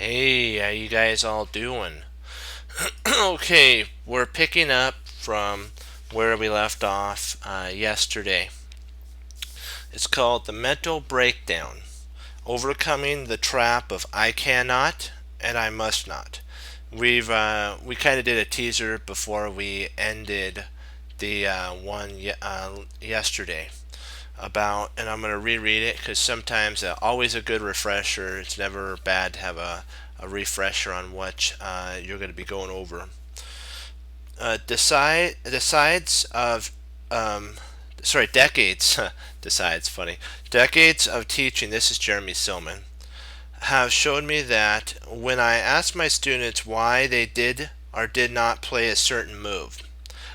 Hey, how you guys all doing? Okay, we're picking up from where we left off yesterday. It's called The Mental Breakdown: Overcoming the Trap of I Cannot and I Must Not. We kind of did a teaser before we ended the yesterday about, and I'm going to reread it because sometimes always a good refresher. It's never bad to have a refresher on what you're going to be going over. Decides of decades. Decides funny. Decades of teaching. This is Jeremy Silman. Have showed me that when I ask my students why they did or did not play a certain move,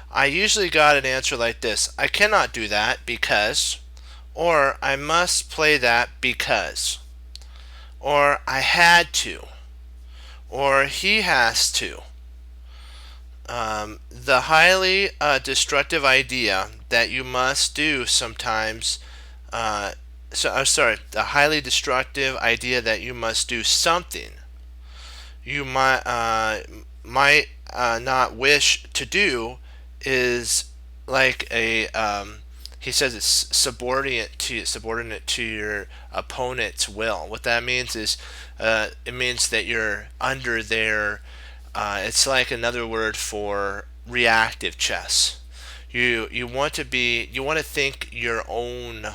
I usually got an answer like this: I cannot do that because, or I must play that because, or I had to, or he has to. The highly destructive idea that you must do sometimes. The highly destructive idea that you must do something you might not wish to do is like a he says it's subordinate to your opponent's will. What that means is it means that you're under their it's like another word for reactive chess. You want to think your own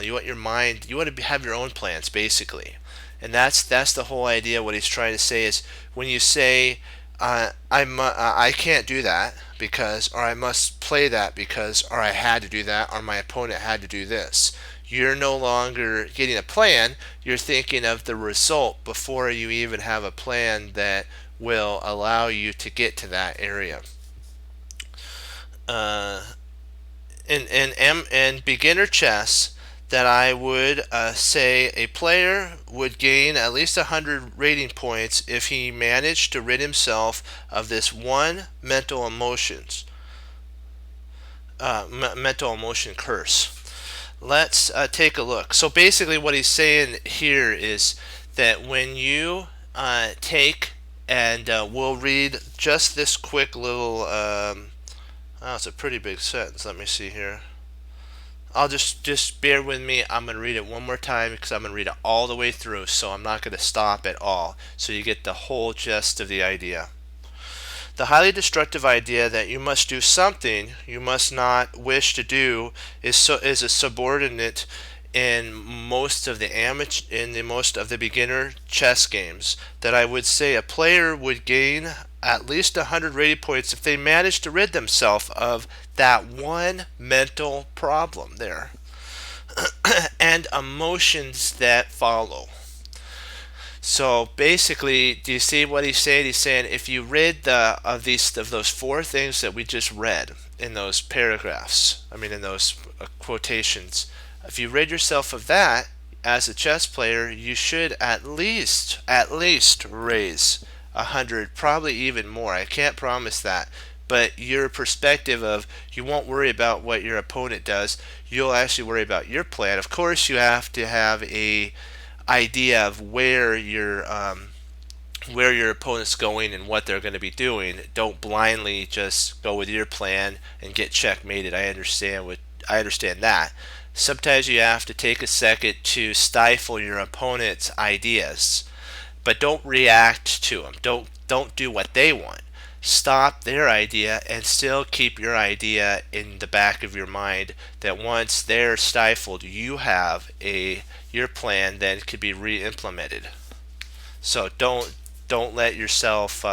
you want your mind you want to have your own plans basically, and that's the whole idea. What he's trying to say is when you say I can't do that because, or I must play that because, or I had to do that, or my opponent had to do this. You're no longer getting a plan. You're thinking of the result before you even have a plan that will allow you to get to that area. Uh, in beginner chess, that I would say a player would gain at least 100 rating points if he managed to rid himself of this one mental emotion curse. Let's take a look. So basically, what he's saying here is that when you take and we'll read just this quick little. Oh, it's a pretty big sentence. Let me see here. I'll just bear with me. I'm going to read it one more time because I'm going to read it all the way through, so I'm not going to stop at all, so you get the whole gist of the idea. The highly destructive idea that you must do something you must not wish to do is a subordinate in most of the beginner chess games. That I would say a player would gain at least 100 rating points if they manage to rid themselves of that one mental problem there and emotions that follow. So basically, do you see what he's saying? He's saying if you read of those four things that we just read in those paragraphs, I mean in those quotations, if you rid yourself of that as a chess player, you should at least raise 100, probably even more. I can't promise that, but your perspective of you won't worry about what your opponent does. You'll actually worry about your plan. Of course, you have to have a idea of where your opponent's going and what they're going to be doing. Don't blindly just go with your plan and get checkmated. I understand that. Sometimes you have to take a second to stifle your opponent's ideas, but don't react to them. Don't do what they want. Stop their idea and still keep your idea in the back of your mind, that once they're stifled, you have a your plan then could be re-implemented. So don't let yourself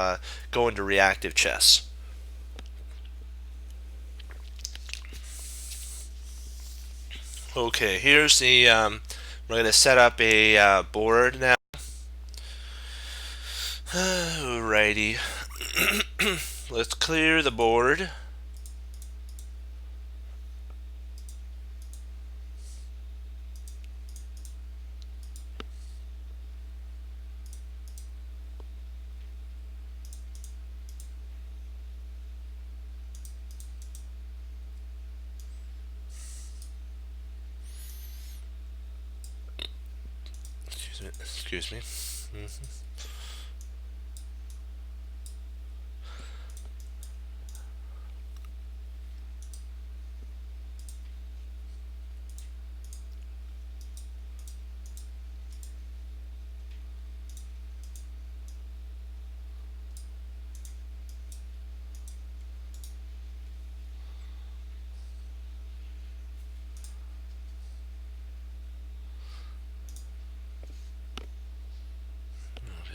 go into reactive chess. Okay, here's the we're going to set up a board now. Alrighty. Let's clear the board. Excuse me. Mm-hmm.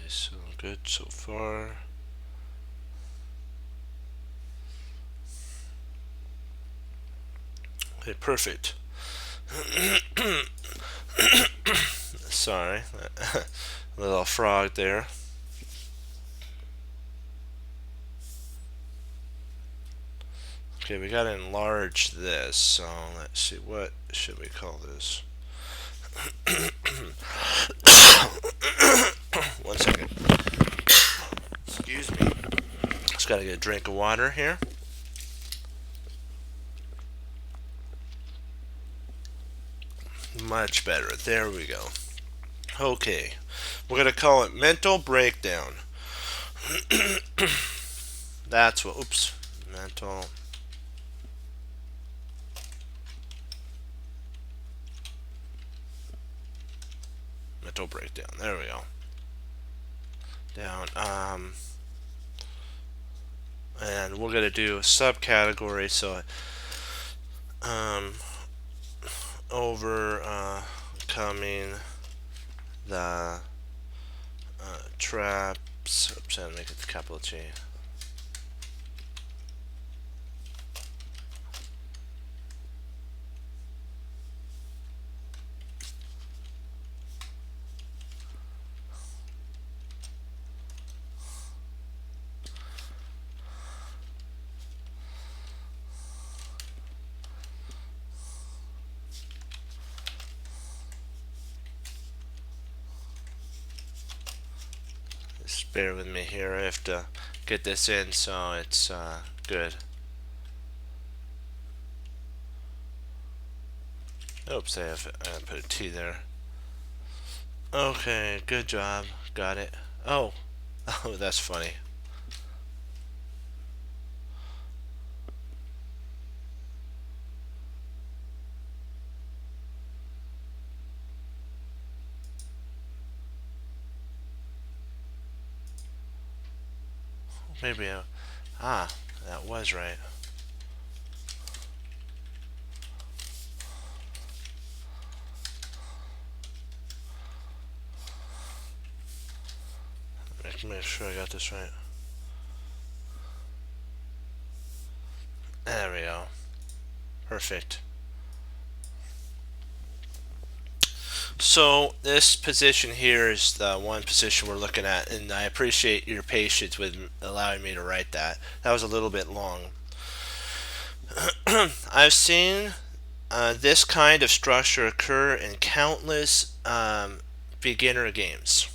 so good so far. Okay, perfect. Sorry, a little frog there. Okay, we gotta enlarge this, so let's see, what should we call this? One second. Excuse me. Just gotta get a drink of water here. Much better. There we go. Okay. We're gonna call it mental breakdown. That's what, oops. Mental breakdown. There we go. Down. And we're gonna do a subcategory. So, overcoming the traps. Oops, I make it capital T. Just bear with me here. I have to get this in so it's good. Oops, I put a T there. Okay, good job. Got it. Oh, oh, that's funny. Maybe that was right. Make sure I got this right. There we go. Perfect. So this position here is the one position we're looking at, and I appreciate your patience with allowing me to write that. That was a little bit long. I've seen this kind of structure occur in countless beginner games,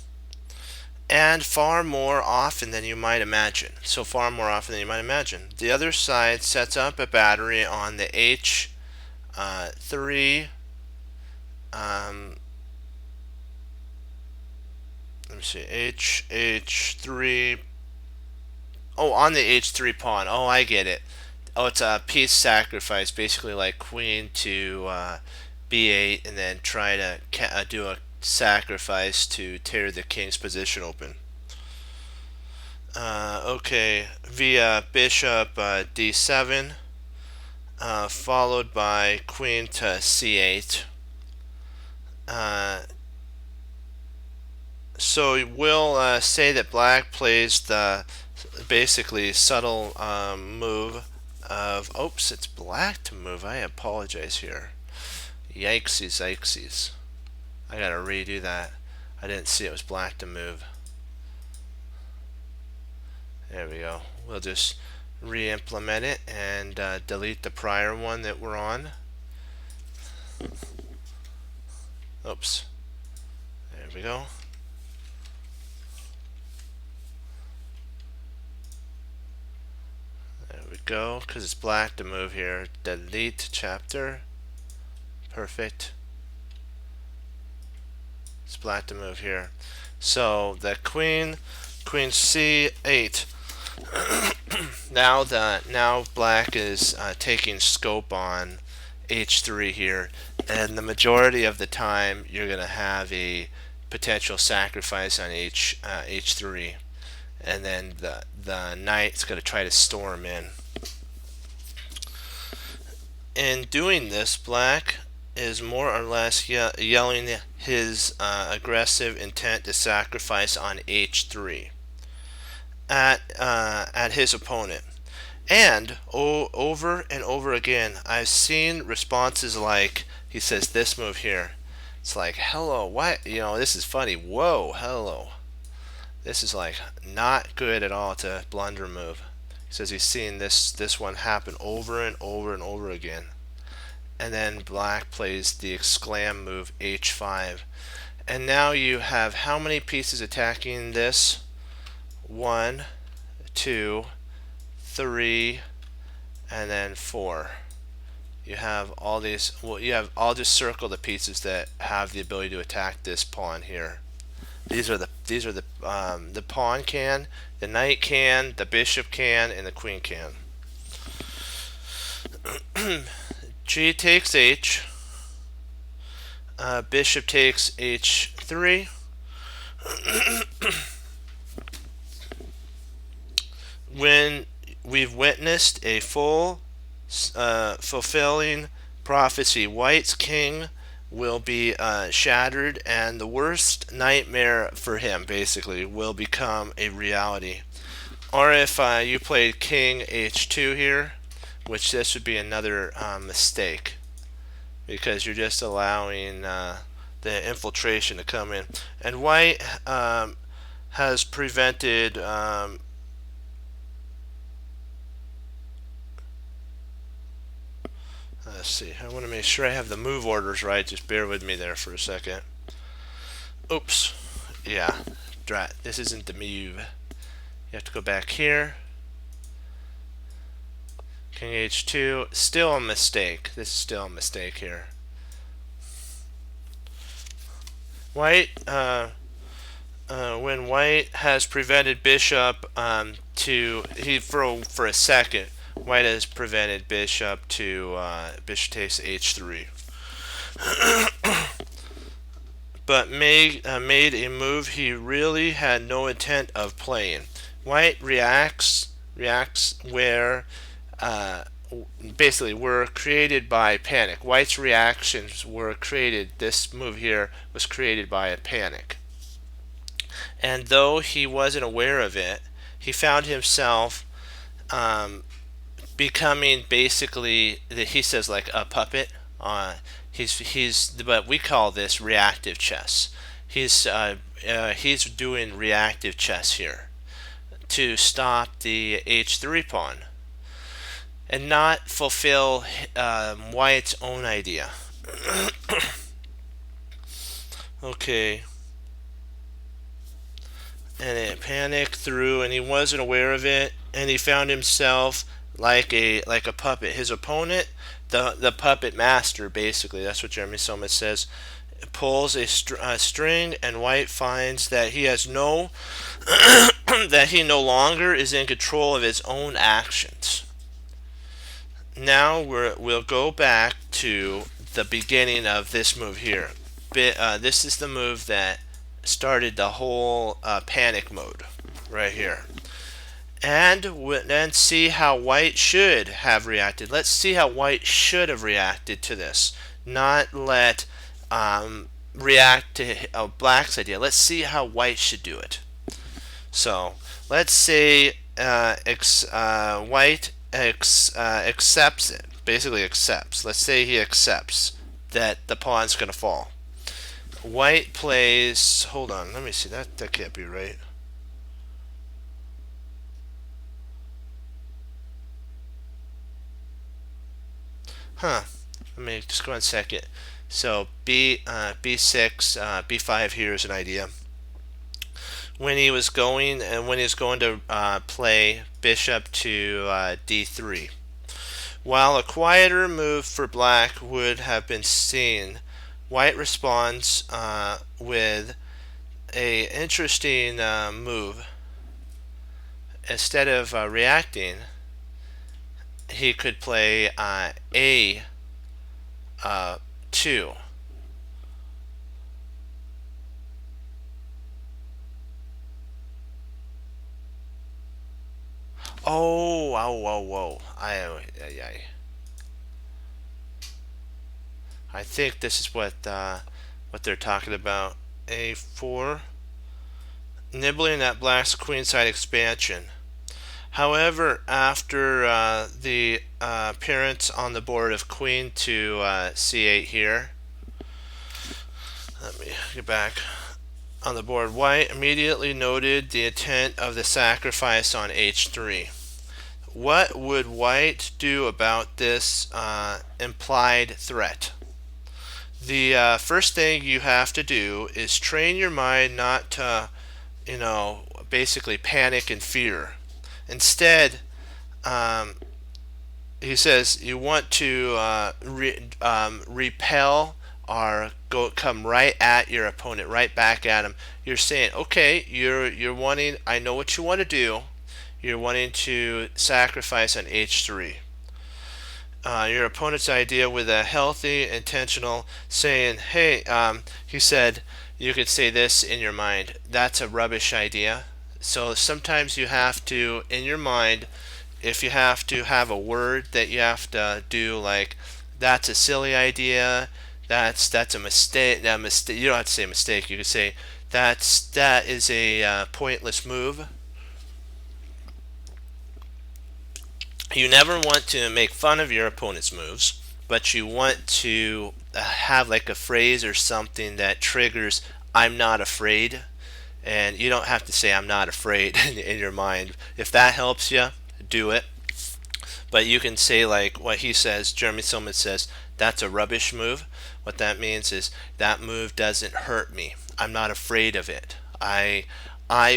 and far more often than you might imagine. So far more often than you might imagine. The other side sets up a battery on the H3 let me see, H3. Oh, on the H3 pawn. Oh, I get it. Oh, it's a piece sacrifice, basically like queen to B8, and then try to do a sacrifice to tear the king's position open. Okay, via bishop D7, followed by queen to C8. So we'll say that black plays the basically subtle move of, oops, it's black to move. I apologize here. Yikesies, yikesies. I gotta redo that. I didn't see it was black to move. There we go. We'll just re-implement it and delete the prior one that we're on. Oops. There we go. There we go. Because it's black to move here. Delete chapter. Perfect. It's black to move here. So the queen C8. now black is taking scope on H3 here, and the majority of the time you're going to have a potential sacrifice on H3, and then the knight's going to try to storm in. In doing this, black is more or less yelling his aggressive intent to sacrifice on h3 at his opponent. And over and over again, I've seen responses like, he says this move here. It's like, hello, what? You know, this is funny. Whoa, hello. This is like not good at all to blunder move. He says he's seen this one happen over and over and over again. And then black plays the exclam move h5. And now you have how many pieces attacking this? 1, 2, 3, and then 4. You have all these, well, I'll just circle the pieces that have the ability to attack this pawn here. These are the pawn can, the knight can, the bishop can, and the queen can. G takes h, bishop takes h3. When we've witnessed a full fulfilling prophecy, white's king will be shattered, and the worst nightmare for him basically will become a reality. Or if you played king h2 here, which this would be another mistake, because you're just allowing the infiltration to come in. And white has prevented let's see, I want to make sure I have the move orders right. Just bear with me there for a second. Oops. Yeah, this isn't the move. You have to go back here. King h2, still a mistake. This is still a mistake here. White, when white has prevented bishop for a second, white has prevented bishop to bishop takes h3, but made a move he really had no intent of playing. White reacts where basically were created by panic. White's reactions were created. This move here was created by a panic, and though he wasn't aware of it, he found himself becoming basically, he says, like a puppet. But we call this reactive chess. He's doing reactive chess here to stop the h3 pawn and not fulfill White's own idea. Okay. And it panicked through, and he wasn't aware of it, and he found himself like a puppet. His opponent, the puppet master, basically, that's what Jeremy Somis says, pulls a string, and White finds that he has that he no longer is in control of his own actions. Now we'll go back to the beginning of this move here. This is the move that started the whole panic mode right here. And then see how white should have reacted. Let's see how white should have reacted to this. Not let react to black's idea. Let's see how white should do it. So let's say white accepts it. Basically accepts. Let's say he accepts that the pawn's going to fall. White plays, hold on, let me see, that can't be right. Let me just go on a second. So b6, b5 here is an idea. When he was going to play bishop to d3. While a quieter move for black would have been seen, White responds with a interesting move. Instead of reacting, he could play a2. Whoa. I think this is what they're talking about. A4, nibbling at black's queenside expansion. However, after the appearance on the board of queen to c8 here, let me get back on the board. White immediately noted the intent of the sacrifice on h3. What would white do about this implied threat? The first thing you have to do is train your mind not to, basically panic and fear. Instead, he says you want to repel or come right at your opponent, right back at him. You're saying, okay, you're wanting. I know what you want to do. You're wanting to sacrifice on h3. Your opponent's idea with a healthy, intentional saying, hey, he said, you could say this in your mind. That's a rubbish idea. So sometimes you have to, in your mind, if you have to have a word that you have to do, like, that's a silly idea, that's a mistake. You don't have to say mistake. You could say that is a pointless move. You never want to make fun of your opponent's moves, but you want to have like a phrase or something that triggers I'm not afraid. And you don't have to say I'm not afraid in your mind. If that helps you, do it. But you can say like what he says, Jeremy Silman says, that's a rubbish move. What that means is that move doesn't hurt me. I'm not afraid of it. I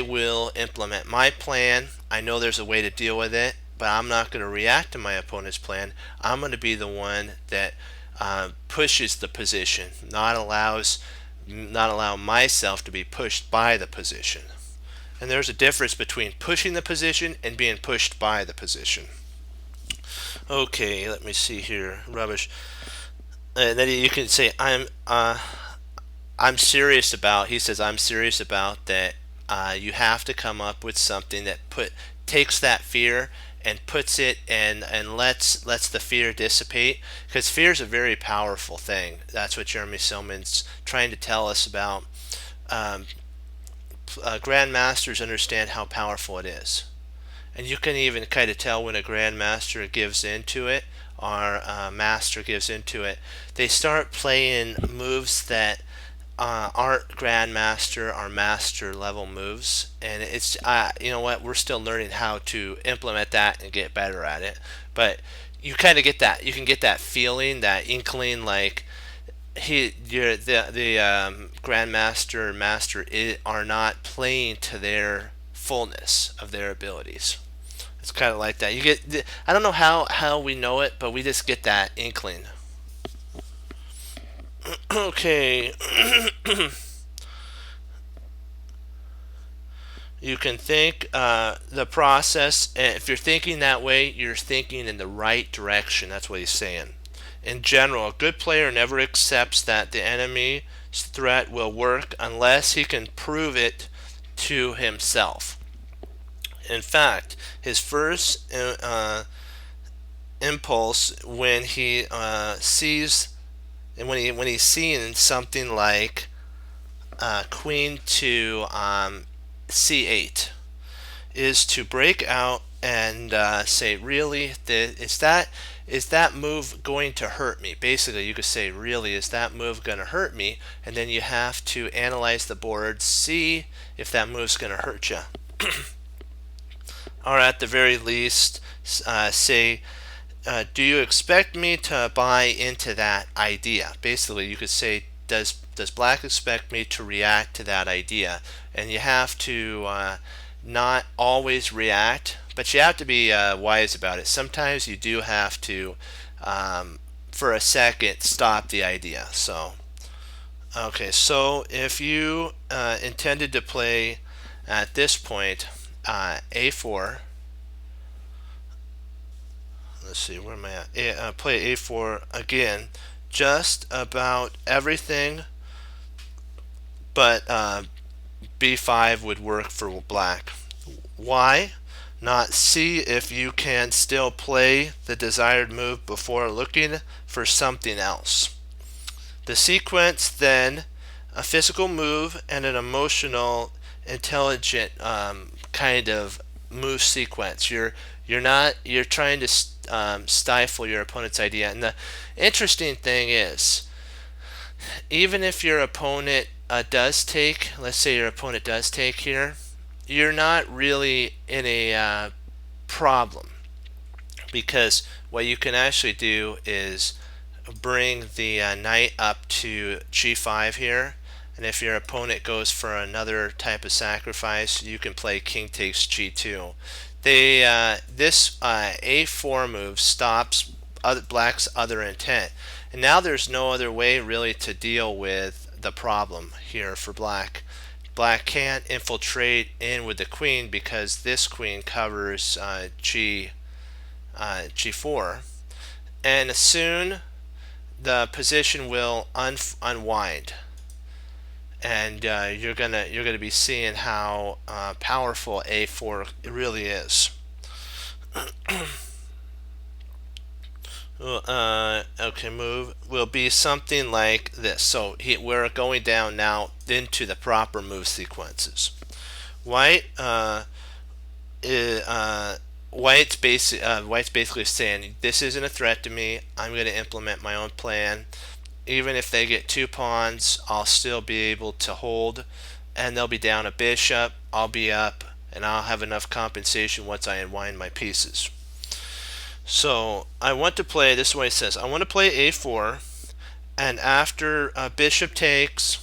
will implement my plan. I know there's a way to deal with it, but I'm not going to react to my opponent's plan. I'm going to be the one that pushes the position, not allow myself to be pushed by the position. And there's a difference between pushing the position and being pushed by the position. Okay, let me see here. Rubbish. And then you can say I'm serious about. He says I'm serious about that. You have to come up with something that takes that fear and puts it and lets the fear dissipate, because fear is a very powerful thing. That's what Jeremy Silman's trying to tell us about. Grandmasters understand how powerful it is, and you can even kind of tell when a grandmaster gives into it or a master gives into it. They start playing moves that aren't grandmaster or master level moves, and it's you know what, we're still learning how to implement that and get better at it. But you kind of get that, you can get that feeling, that inkling, like the grandmaster or master are not playing to their fullness of their abilities. It's kind of like that. You get, I don't know how we know it, but we just get that inkling. Okay. You can think the process, and if you're thinking that way, you're thinking in the right direction. That's what he's saying. In general, a good player never accepts that the enemy's threat will work unless he can prove it to himself. In fact, his first impulse when he sees, and when he's seeing something like queen to c8, is to break out and say, really, is that move going to hurt me? Basically, you could say, really, is that move going to hurt me? And then you have to analyze the board, see if that move's going to hurt you. Or at the very least, say, do you expect me to buy into that idea? Basically, you could say, does black expect me to react to that idea? And you have to not always react, but you have to be wise about it. Sometimes you do have to, for a second, stop the idea. So, okay, so if you intended to play at this point a4, let's see, where am I at? Play a4 again, just about everything but b5 would work for black. Why not see if you can still play the desired move before looking for something else? The sequence then, a physical move and an emotional, intelligent kind of move sequence. You're trying to stifle your opponent's idea. And the interesting thing is, even if your opponent does take, let's say your opponent does take here, you're not really in a problem, because what you can actually do is bring the knight up to g5 here, and if your opponent goes for another type of sacrifice, you can play king takes g2. This a4 move stops black's other intent, and now there's no other way really to deal with the problem here for black. Black can't infiltrate in with the queen because this queen covers g4, and soon the position will unwind, and you're gonna be seeing how powerful a4 really is. Okay, move will be something like this. So we're going down now into the proper move sequences. White White's basically saying, this isn't a threat to me. I'm going to implement my own plan. Even if they get 2 pawns, I'll still be able to hold, and they'll be down a bishop. I'll be up, and I'll have enough compensation once I unwind my pieces. So I want to play, this is what it says, I want to play a4, and after bishop takes,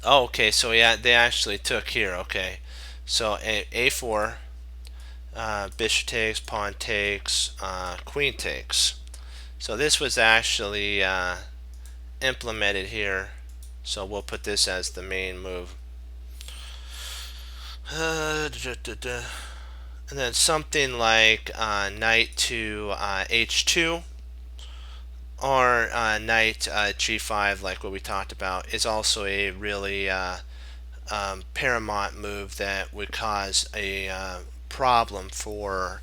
oh, okay, so yeah, they actually took here, okay. So a4, bishop takes, pawn takes, queen takes. So this was actually implemented here, so we'll put this as the main move. And then something like knight to h2, or knight g5, like what we talked about, is also a really paramount move that would cause a problem for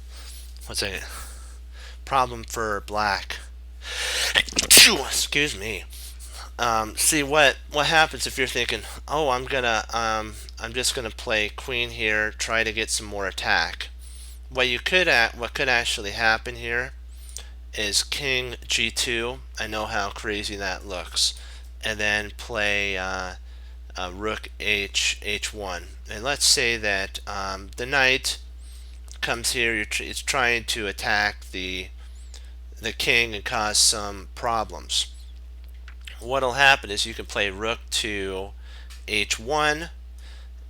black. Excuse me. See what happens if you're thinking, oh, I'm just gonna play queen here, try to get some more attack. What could actually happen here is king g2. I know how crazy that looks, and then play rook h1. And let's say that the knight comes here. It's trying to attack the king and cause some problems. What'll happen is you can play rook to h1.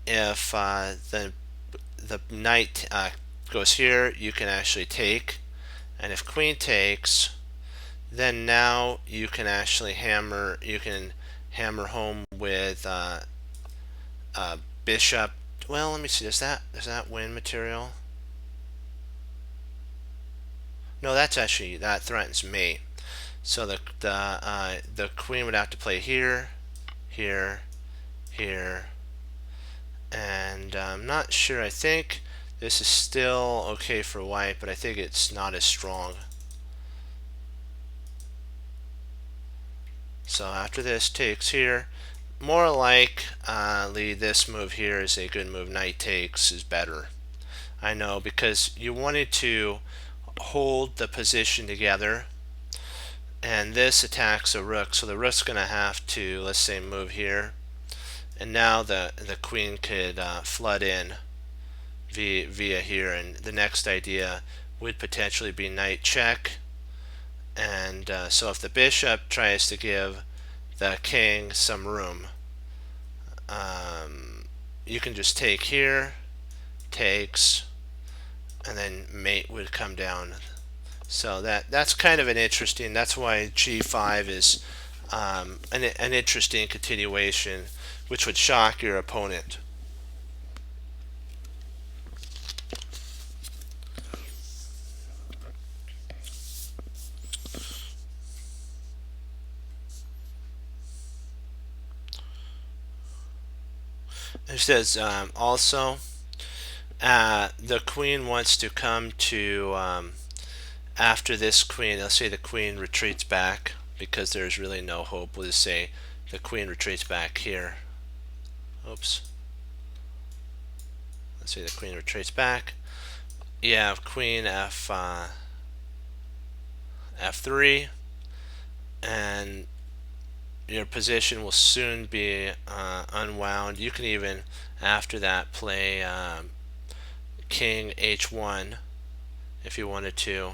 If the knight goes here, you can actually take, and if queen takes, then now you can actually hammer home with bishop. Well, let me see, does that win material? No, that threatens mate. So the queen would have to play here, here, here, and I'm not sure. I think this is still okay for white, but I think it's not as strong. So after this takes here, more likely this move here is a good move. Knight takes is better. I know, because you wanted to hold the position together, and this attacks a rook, so the rook's going to have to, let's say, move here, and now the queen could flood in via here, and the next idea would potentially be knight check. And so if the bishop tries to give the king some room, you can just take here, takes, and then mate would come down. So that's kind of an interesting, that's why g5 is an interesting continuation, which would shock your opponent. It says also the queen wants to come to after this queen. Let's say the queen retreats back because there's really no hope. We'll just say the queen retreats back here. Oops. Let's say the queen retreats back. You have queen f3, and your position will soon be unwound. You can even, after that, play king h1 if you wanted to,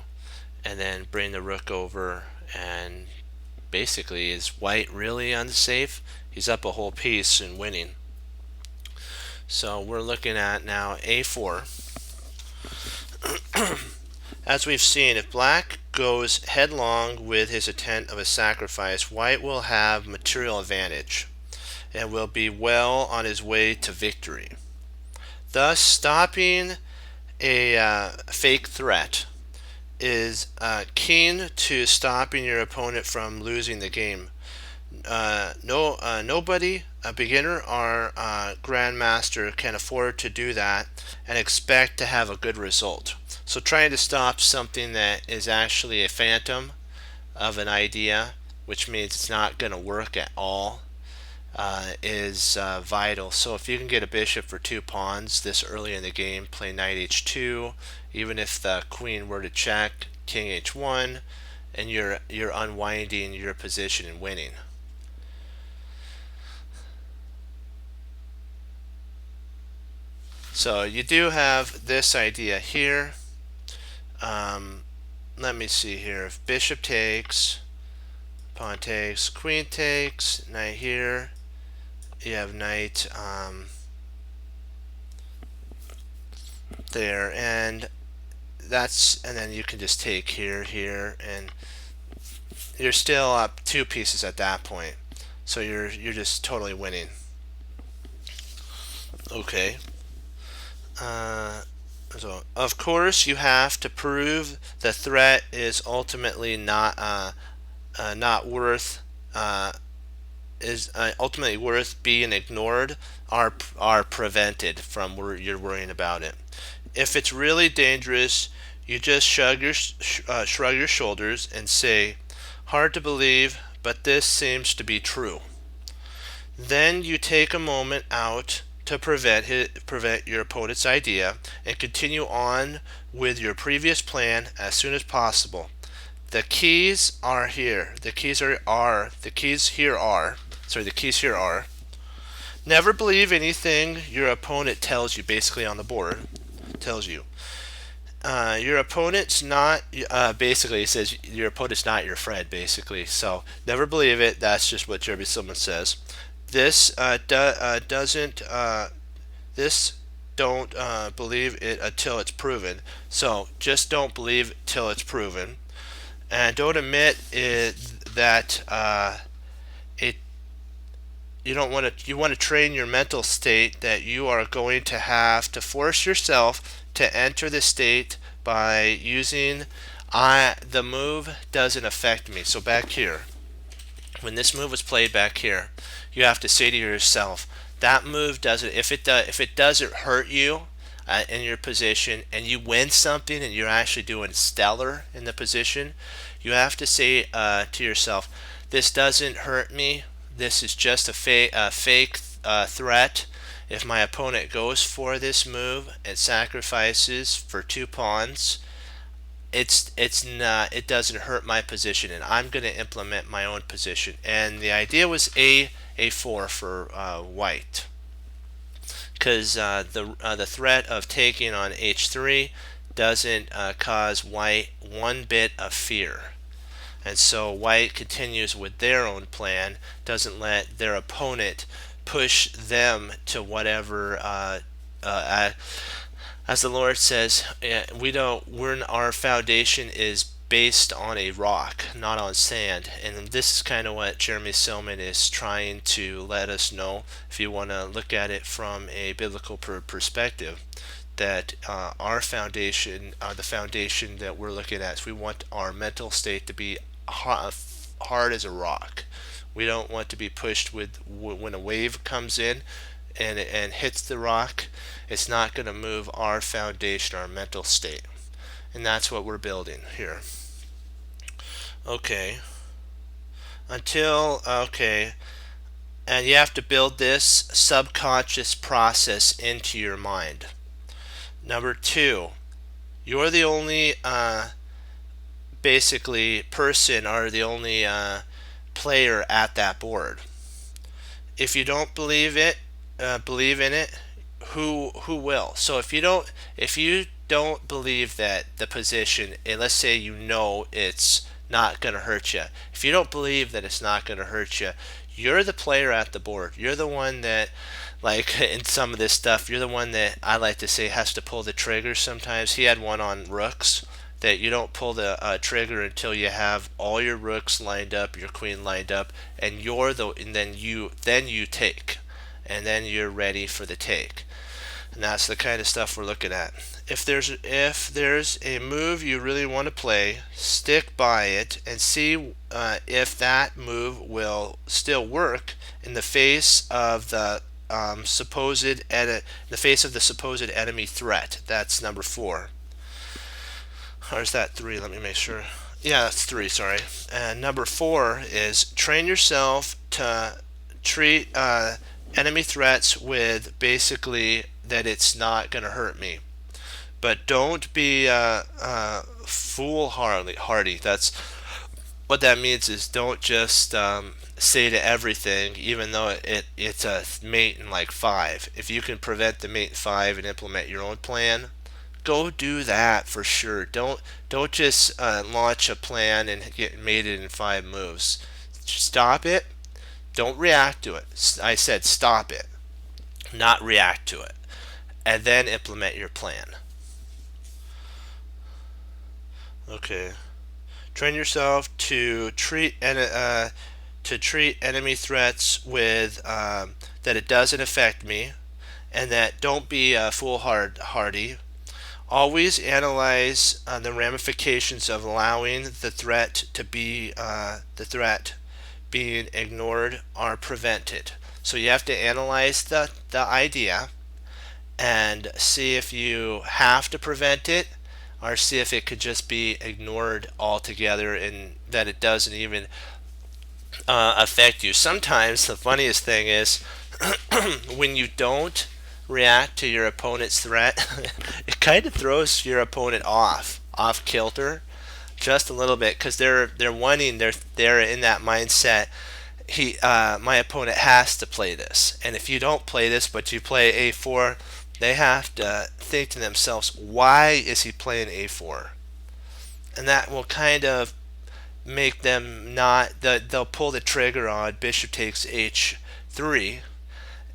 and then bring the rook over. And basically, is white really unsafe? He's up a whole piece and winning. So we're looking at now a4. As we've seen, if black goes headlong with his intent of a sacrifice, white will have material advantage and will be well on his way to victory, thus stopping a fake threat is keen to stopping your opponent from losing the game. Nobody, a beginner or grandmaster, can afford to do that and expect to have a good result. So trying to stop something that is actually a phantom of an idea, which means it's not going to work at all, is vital. So if you can get a bishop for 2 pawns this early in the game, play knight h2, even if the queen were to check, king h1, and you're unwinding your position and winning. So you do have this idea here. Let me see here. If bishop takes, pawn takes, queen takes, knight here, you have knight there, and then you can just take here, and you're still up 2 pieces at that point. So you're just totally winning. Okay. So of course you have to prove the threat is ultimately not worth ultimately worth being ignored or prevented from you're worrying about it. If it's really dangerous, you just shrug your shoulders and say, "Hard to believe, but this seems to be true." Then you take a moment out to prevent your opponent's idea and continue on with your previous plan as soon as possible. The keys are here. The keys here are. Never believe anything your opponent tells you, basically on the board tells you. Your opponent's not, basically it says your opponent's not your friend, basically. So never believe it. That's just what Jeremy Silman says. This don't believe it until it's proven. So just don't believe it till it's proven, and don't admit that you want to train your mental state that you are going to have to force yourself to enter the state by using the move doesn't affect me. So back here, when this move was played back here, you have to say to yourself, that move doesn't, if it doesn't hurt you in your position and you win something and you're actually doing stellar in the position, you have to say to yourself, this doesn't hurt me. This is just a fake threat. If my opponent goes for this move and sacrifices for 2 pawns, it doesn't hurt my position, and I'm going to implement my own position. And the idea was a4 for white, because the threat of taking on h3 doesn't cause white one bit of fear. And so white continues with their own plan, doesn't let their opponent push them to whatever as the Lord says, our foundation is based on a rock, not on sand. And this is kind of what Jeremy Silman is trying to let us know, if you want to look at it from a biblical perspective, that our foundation, the foundation that we're looking at, is we want our mental state to be hard as a rock. We don't want to be pushed with, when a wave comes in and hits the rock, it's not going to move our foundation, our mental state. And that's what we're building here. Okay. until okay, and you have to build this subconscious process into your mind. Number two, you're the only basically person or the only player at that board. If you don't believe in it, who will? So if you don't believe that the position, and let's say you know it's not going to hurt you, if you don't believe that it's not going to hurt you, you're the player at the board. You're the one that, like in some of this stuff, you're the one that I like to say has to pull the trigger sometimes. He had one on rooks that you don't pull the trigger until you have all your rooks lined up, your queen lined up, and then you take, and then you're ready for the take. And that's the kind of stuff we're looking at. If there's a move you really want to play, stick by it and see if that move will still work in the face of the supposed enemy threat. That's number 4. Or is that 3? Let me make sure. Yeah, that's 3, sorry. And number 4 is train yourself to treat enemy threats with basically that it's not going to hurt me. But don't be foolhardy. That's what that means is don't just say to everything, even though it's a mate in like 5. If you can prevent the mate in 5 and implement your own plan, go do that for sure. Don't just launch a plan and get mated in 5 moves. Stop it. Don't react to it. I said stop it, not react to it, and then implement your plan. Okay. Train yourself to treat enemy threats with that it doesn't affect me, and that don't be foolhardy. Always analyze the ramifications of allowing the threat being ignored or prevented. So you have to analyze the idea and see if you have to prevent it or see if it could just be ignored altogether and that it doesn't even affect you. Sometimes the funniest thing is when you don't react to your opponent's threat, it kind of throws your opponent off kilter just a little bit because they're in that mindset. My opponent has to play this, and if you don't play this but you play a4, they have to think to themselves, why is he playing a4? And that will kind of make them they'll pull the trigger on bishop takes h3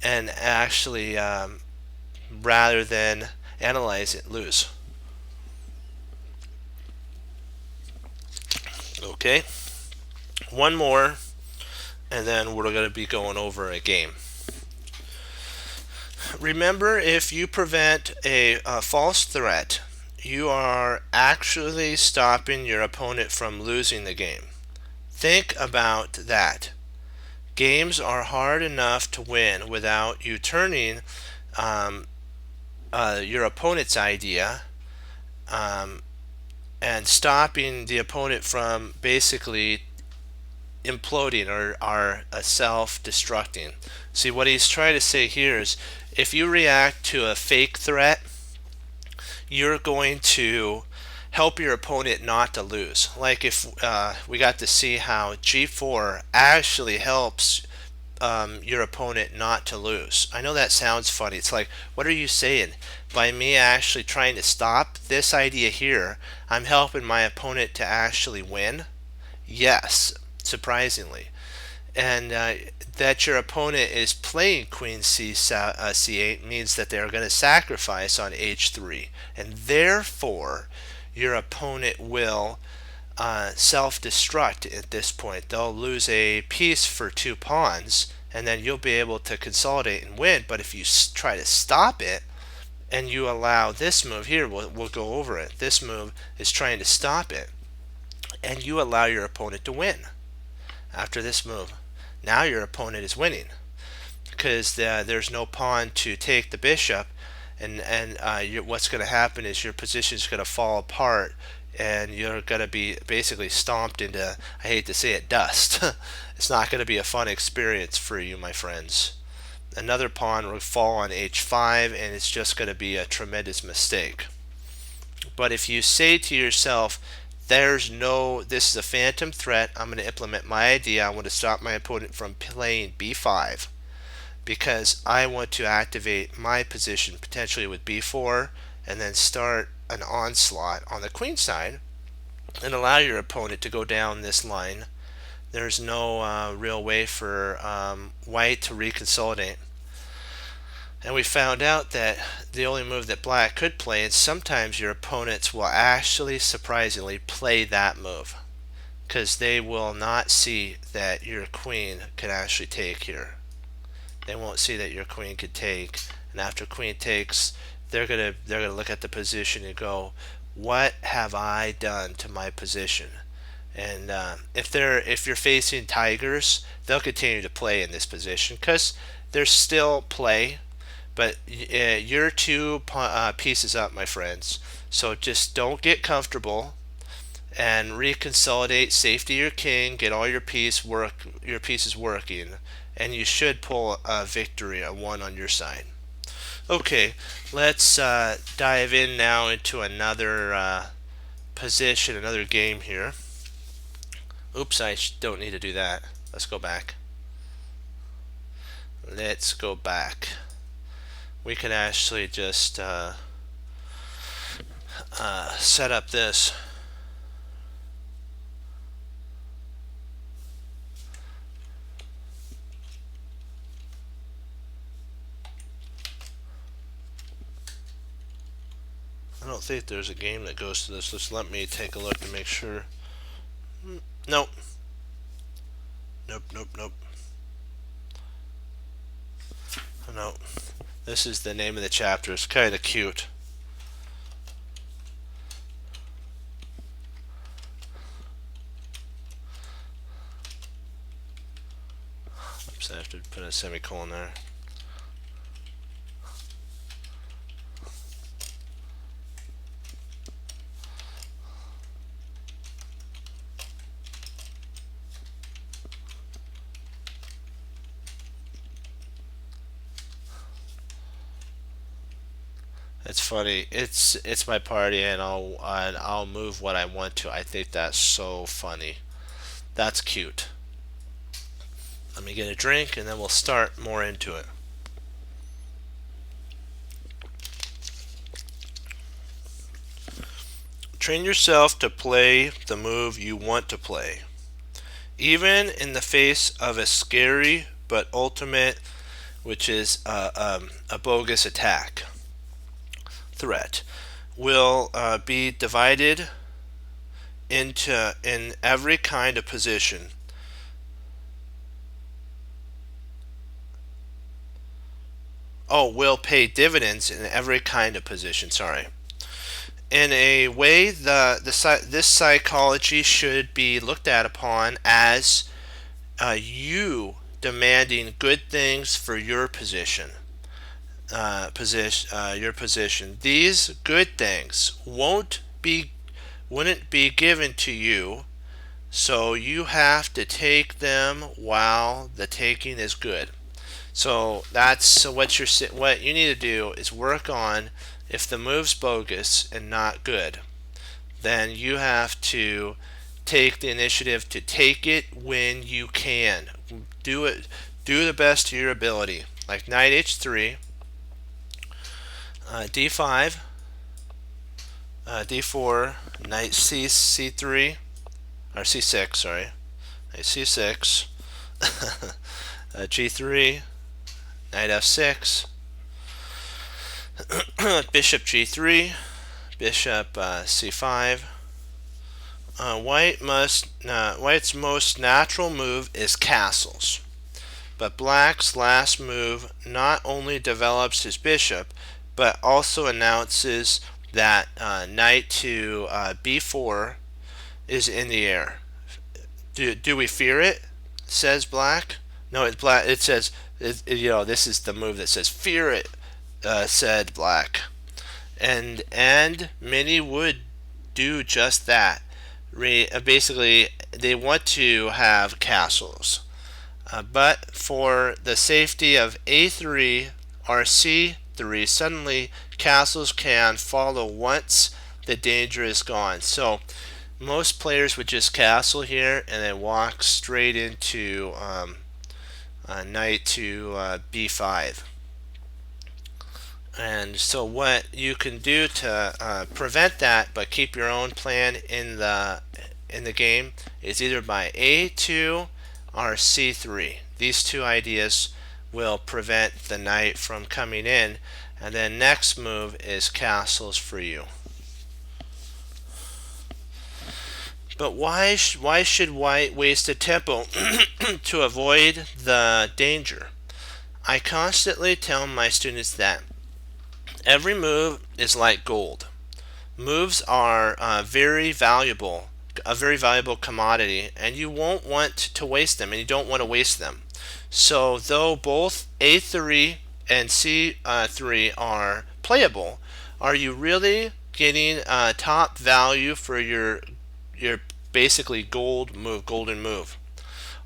and actually rather than analyze it, lose. Okay, one more and then we're going to be going over a game. Remember, if you prevent a false threat, you are actually stopping your opponent from losing the game. Think about that. Games are hard enough to win without you turning your opponent's idea and stopping the opponent from basically imploding or self-destructing. See, what he's trying to say here is if you react to a fake threat, you're going to help your opponent not to lose. Like if we got to see how g4 actually helps your opponent not to lose. I know that sounds funny. It's like, what are you saying? By me actually trying to stop this idea here, I'm helping my opponent to actually win? Yes, surprisingly. And that your opponent is playing queen c8 means that they're going to sacrifice on h3, and therefore your opponent will self-destruct at this point. They'll lose a piece for 2 pawns, and then you'll be able to consolidate and win. But if you try to stop it and you allow this move here, we'll go over it. This move is trying to stop it, and you allow your opponent to win after this move. Now your opponent is winning because there's no pawn to take the bishop, and what's going to happen is your position is going to fall apart. and you're going to be basically stomped into, I hate to say it, dust. It's not going to be a fun experience for you, my friends. Another pawn will fall on h5, and it's just going to be a tremendous mistake. But if you say to yourself, this is a phantom threat, I'm going to implement my idea, I want to stop my opponent from playing b5, because I want to activate my position potentially with b4 and then start an onslaught on the queen side and allow your opponent to go down this line. There's no real way for white to reconsolidate. And we found out that the only move that black could play, and sometimes your opponents will actually surprisingly play that move, because they will not see that your queen can actually take here. They won't see that your queen could take, and after queen takes, they're gonna look at the position and go, what have I done to my position? And if you're facing tigers, they'll continue to play in this position because there's still play, but you're two pieces up, my friends. So just don't get comfortable and reconsolidate, safety your king, get all your pieces working, and you should pull a victory, a one on your side. Okay, let's dive in now into another position, another game here. Oops, I don't need to do that. Let's go back. Let's go back. We can actually just set up this. I don't think there's a game that goes to this. Just let me take a look to make sure. Nope. Nope. No. This is the name of the chapter. It's kind of cute. Oops, I have to put a semicolon there. It's funny. It's my party, and I'll move what I want to. I think that's so funny. That's cute. Let me get a drink, and then we'll start more into it. Train yourself to play the move you want to play, even in the face of a scary but ultimate, which is a bogus attack. Threat will be divided in every kind of position. Will pay dividends in every kind of position. Sorry. In a way, this psychology should be looked at upon as you demanding good things for your position. Your position. These good things wouldn't be given to you, so you have to take them while the taking is good. So that's what you need to do is work on. If the move's bogus and not good, then you have to take the initiative to take it when you can. Do the best to your ability. Like knight h3, d5, d4, knight c3, or c6, sorry, knight c6, g3, knight f6, bishop g3, bishop c5. White's most natural move is castles, but black's last move not only develops his bishop, but also announces that knight to b4 is in the air. Do we fear it? Says black. No, it says this is the move that says fear it. Said black, and many would do just that. Basically, they want to have castles. But for the safety of a3 or c3, suddenly castles can follow once the danger is gone. So most players would just castle here and then walk straight into knight to b5. And so what you can do to prevent that but keep your own plan in the game is either by a2 or c3. These two ideas will prevent the knight from coming in, and then next move is castles for you. But why should white waste a tempo to avoid the danger? I constantly tell my students that every move is like gold. Moves are very valuable, a very valuable commodity, and you won't want to waste them, and you don't want to waste them. So though both a3 and c3 are playable, are you really getting top value for your basically golden move?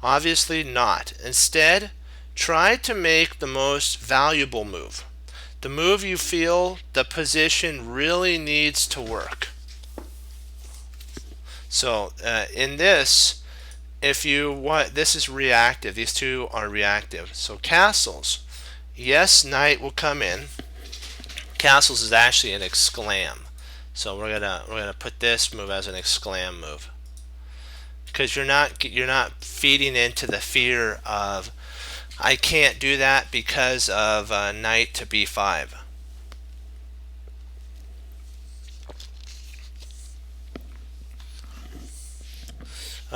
Obviously not. Instead, try to make the most valuable move, the move you feel the position really needs to work. So in this, if you want, this is reactive. These two are reactive. So castles, yes, knight will come in. Castles is actually an exclam. So we're gonna put this move as an exclam move, because you're not feeding into the fear of I can't do that because of knight to b5.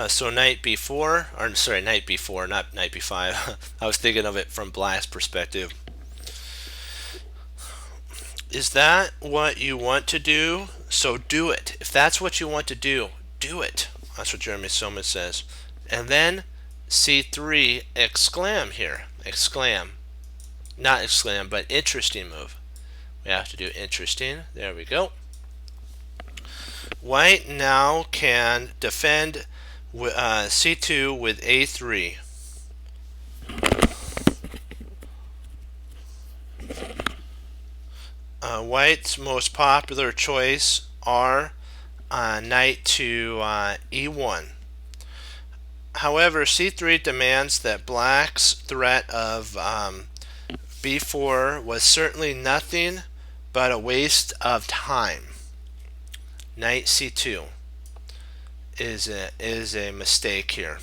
So knight b4, or sorry, knight b4, not knight b5. I was thinking of it from black's perspective. Is that what you want to do? So do it. If that's what you want to do, do it. That's what Jeremy Soman says. And then c3, exclam here. Exclam. Not exclam, but interesting move. We have to do interesting. There we go. White now can defend c2 with a3. White's most popular choice are knight to e1. However, c3 demands that black's threat of b4 was certainly nothing but a waste of time. Knight c2 is a mistake here.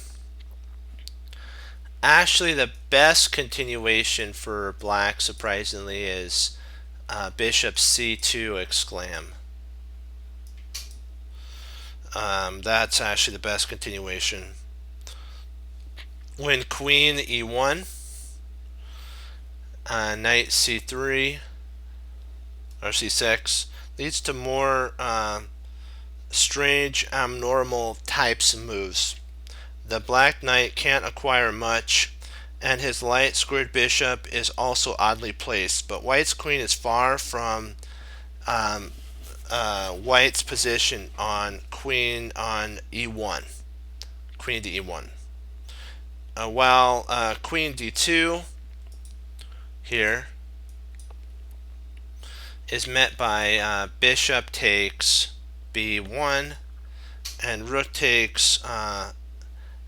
Actually, the best continuation for black, surprisingly, is bishop c2 exclam. That's actually the best continuation. When queen e1, knight c3 or c6 leads to more strange, abnormal types of moves. The black knight can't acquire much, and his light squared bishop is also oddly placed, but white's queen is far from white's position on queen on e1, queen to e1. While queen d2 here is met by bishop takes b1 and rook takes,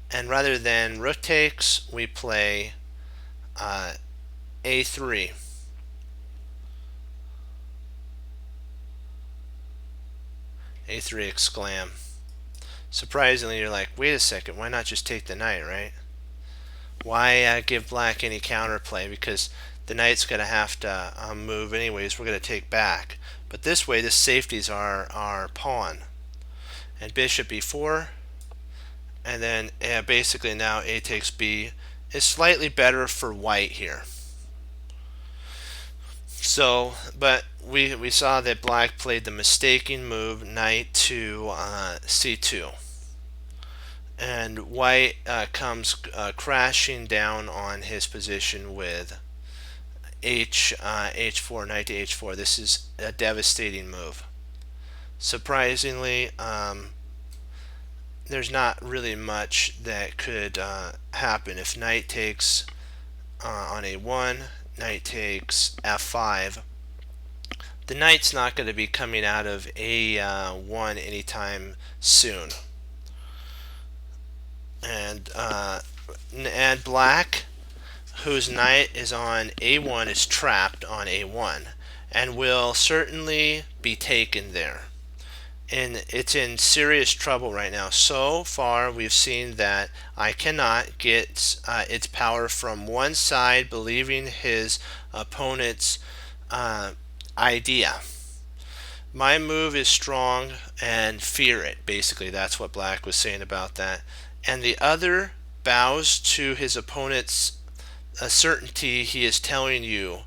and rather than rook takes, we play a3. a3 exclam. Surprisingly, you're like, wait a second, why not just take the knight, right? Why give black any counterplay? Because the knight's going to have to move anyways. We're going to take back. But this way, this safeties our pawn. And bishop e4. And then basically now a takes b is slightly better for white here. So, but we saw that black played the mistaken move, knight to c2. And white comes crashing down on his position with h4, knight to h4. This is a devastating move. surprisingly, there's not really much that could happen. If knight takes on a1, knight takes f5, the knight's not going to be coming out of a1 anytime soon. And black, whose knight is on a1, is trapped on a1 and will certainly be taken there. And it's in serious trouble right now. So far, we've seen that I cannot get its power from one side believing his opponent's idea. My move is strong and fear it. Basically, that's what black was saying about that. And the other bows to his opponent's certainty he is telling you,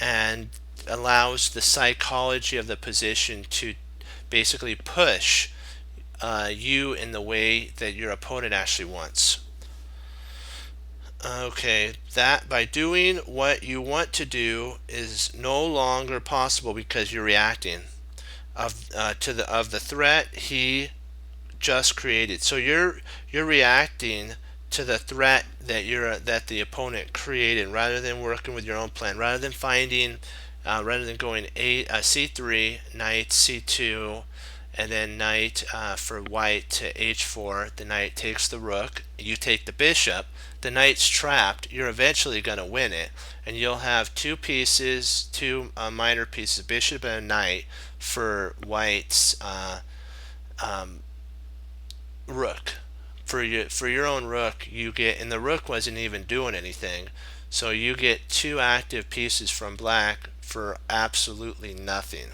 and allows the psychology of the position to basically push you in the way that your opponent actually wants. Okay, that by doing what you want to do is no longer possible because you're reacting of the threat he just created. So you're reacting to the threat that the opponent created, rather than working with your own plan, rather than finding rather than going c3, knight c2, and then knight for white to h4. The knight takes the rook, you take the bishop, the knight's trapped, you're eventually going to win it, and you'll have two pieces, two minor pieces, bishop and a knight, for white's rook. For your own rook, you get, and the rook wasn't even doing anything, so you get two active pieces from black for absolutely nothing.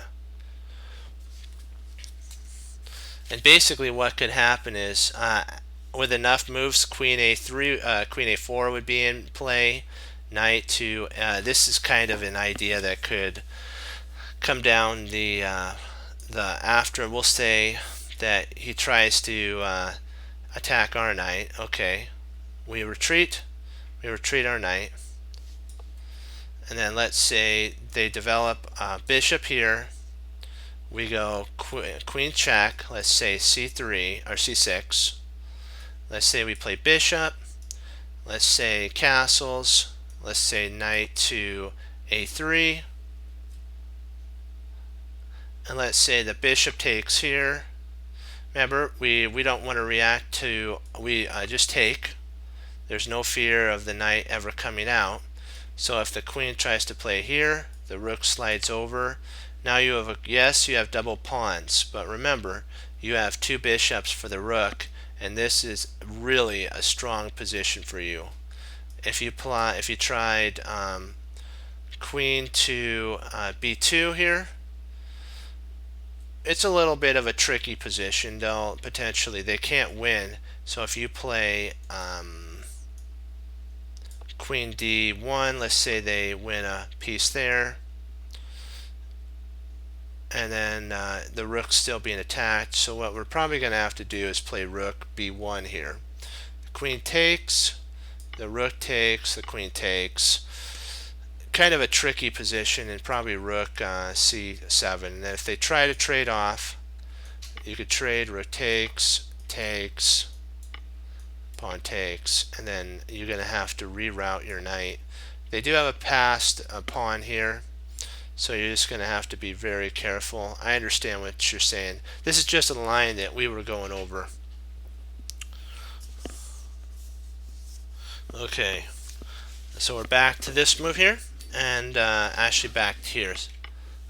And basically what could happen is, with enough moves, queen a3, queen a4 would be in play, knight to, this is kind of an idea that could come down the after. We'll say that he tries to attack our knight. Okay, we retreat our knight, and then let's say they develop bishop here. We go queen check, let's say c3 or c6. Let's say we play bishop, let's say castles, let's say knight to a3, and let's say the bishop takes here. Remember, we don't want to react to, we just take. There's no fear of the knight ever coming out. So if the queen tries to play here, the rook slides over. Now you have yes, you have double pawns, but remember, you have two bishops for the rook, and this is really a strong position for you. If you tried queen to b2 here, it's a little bit of a tricky position, though. Potentially they can't win. So if you play queen d1, let's say they win a piece there, and then the rook's still being attacked. So what we're probably going to have to do is play rook b1 here. The queen takes, the rook takes, the queen takes. Kind of a tricky position, and probably rook c7. And if they try to trade off, you could trade rook takes, takes, pawn takes, and then you're going to have to reroute your knight. They do have a passed pawn here, so you're just going to have to be very careful. I understand what you're saying. This is just a line that we were going over. Okay, so we're back to this move here, and actually back here,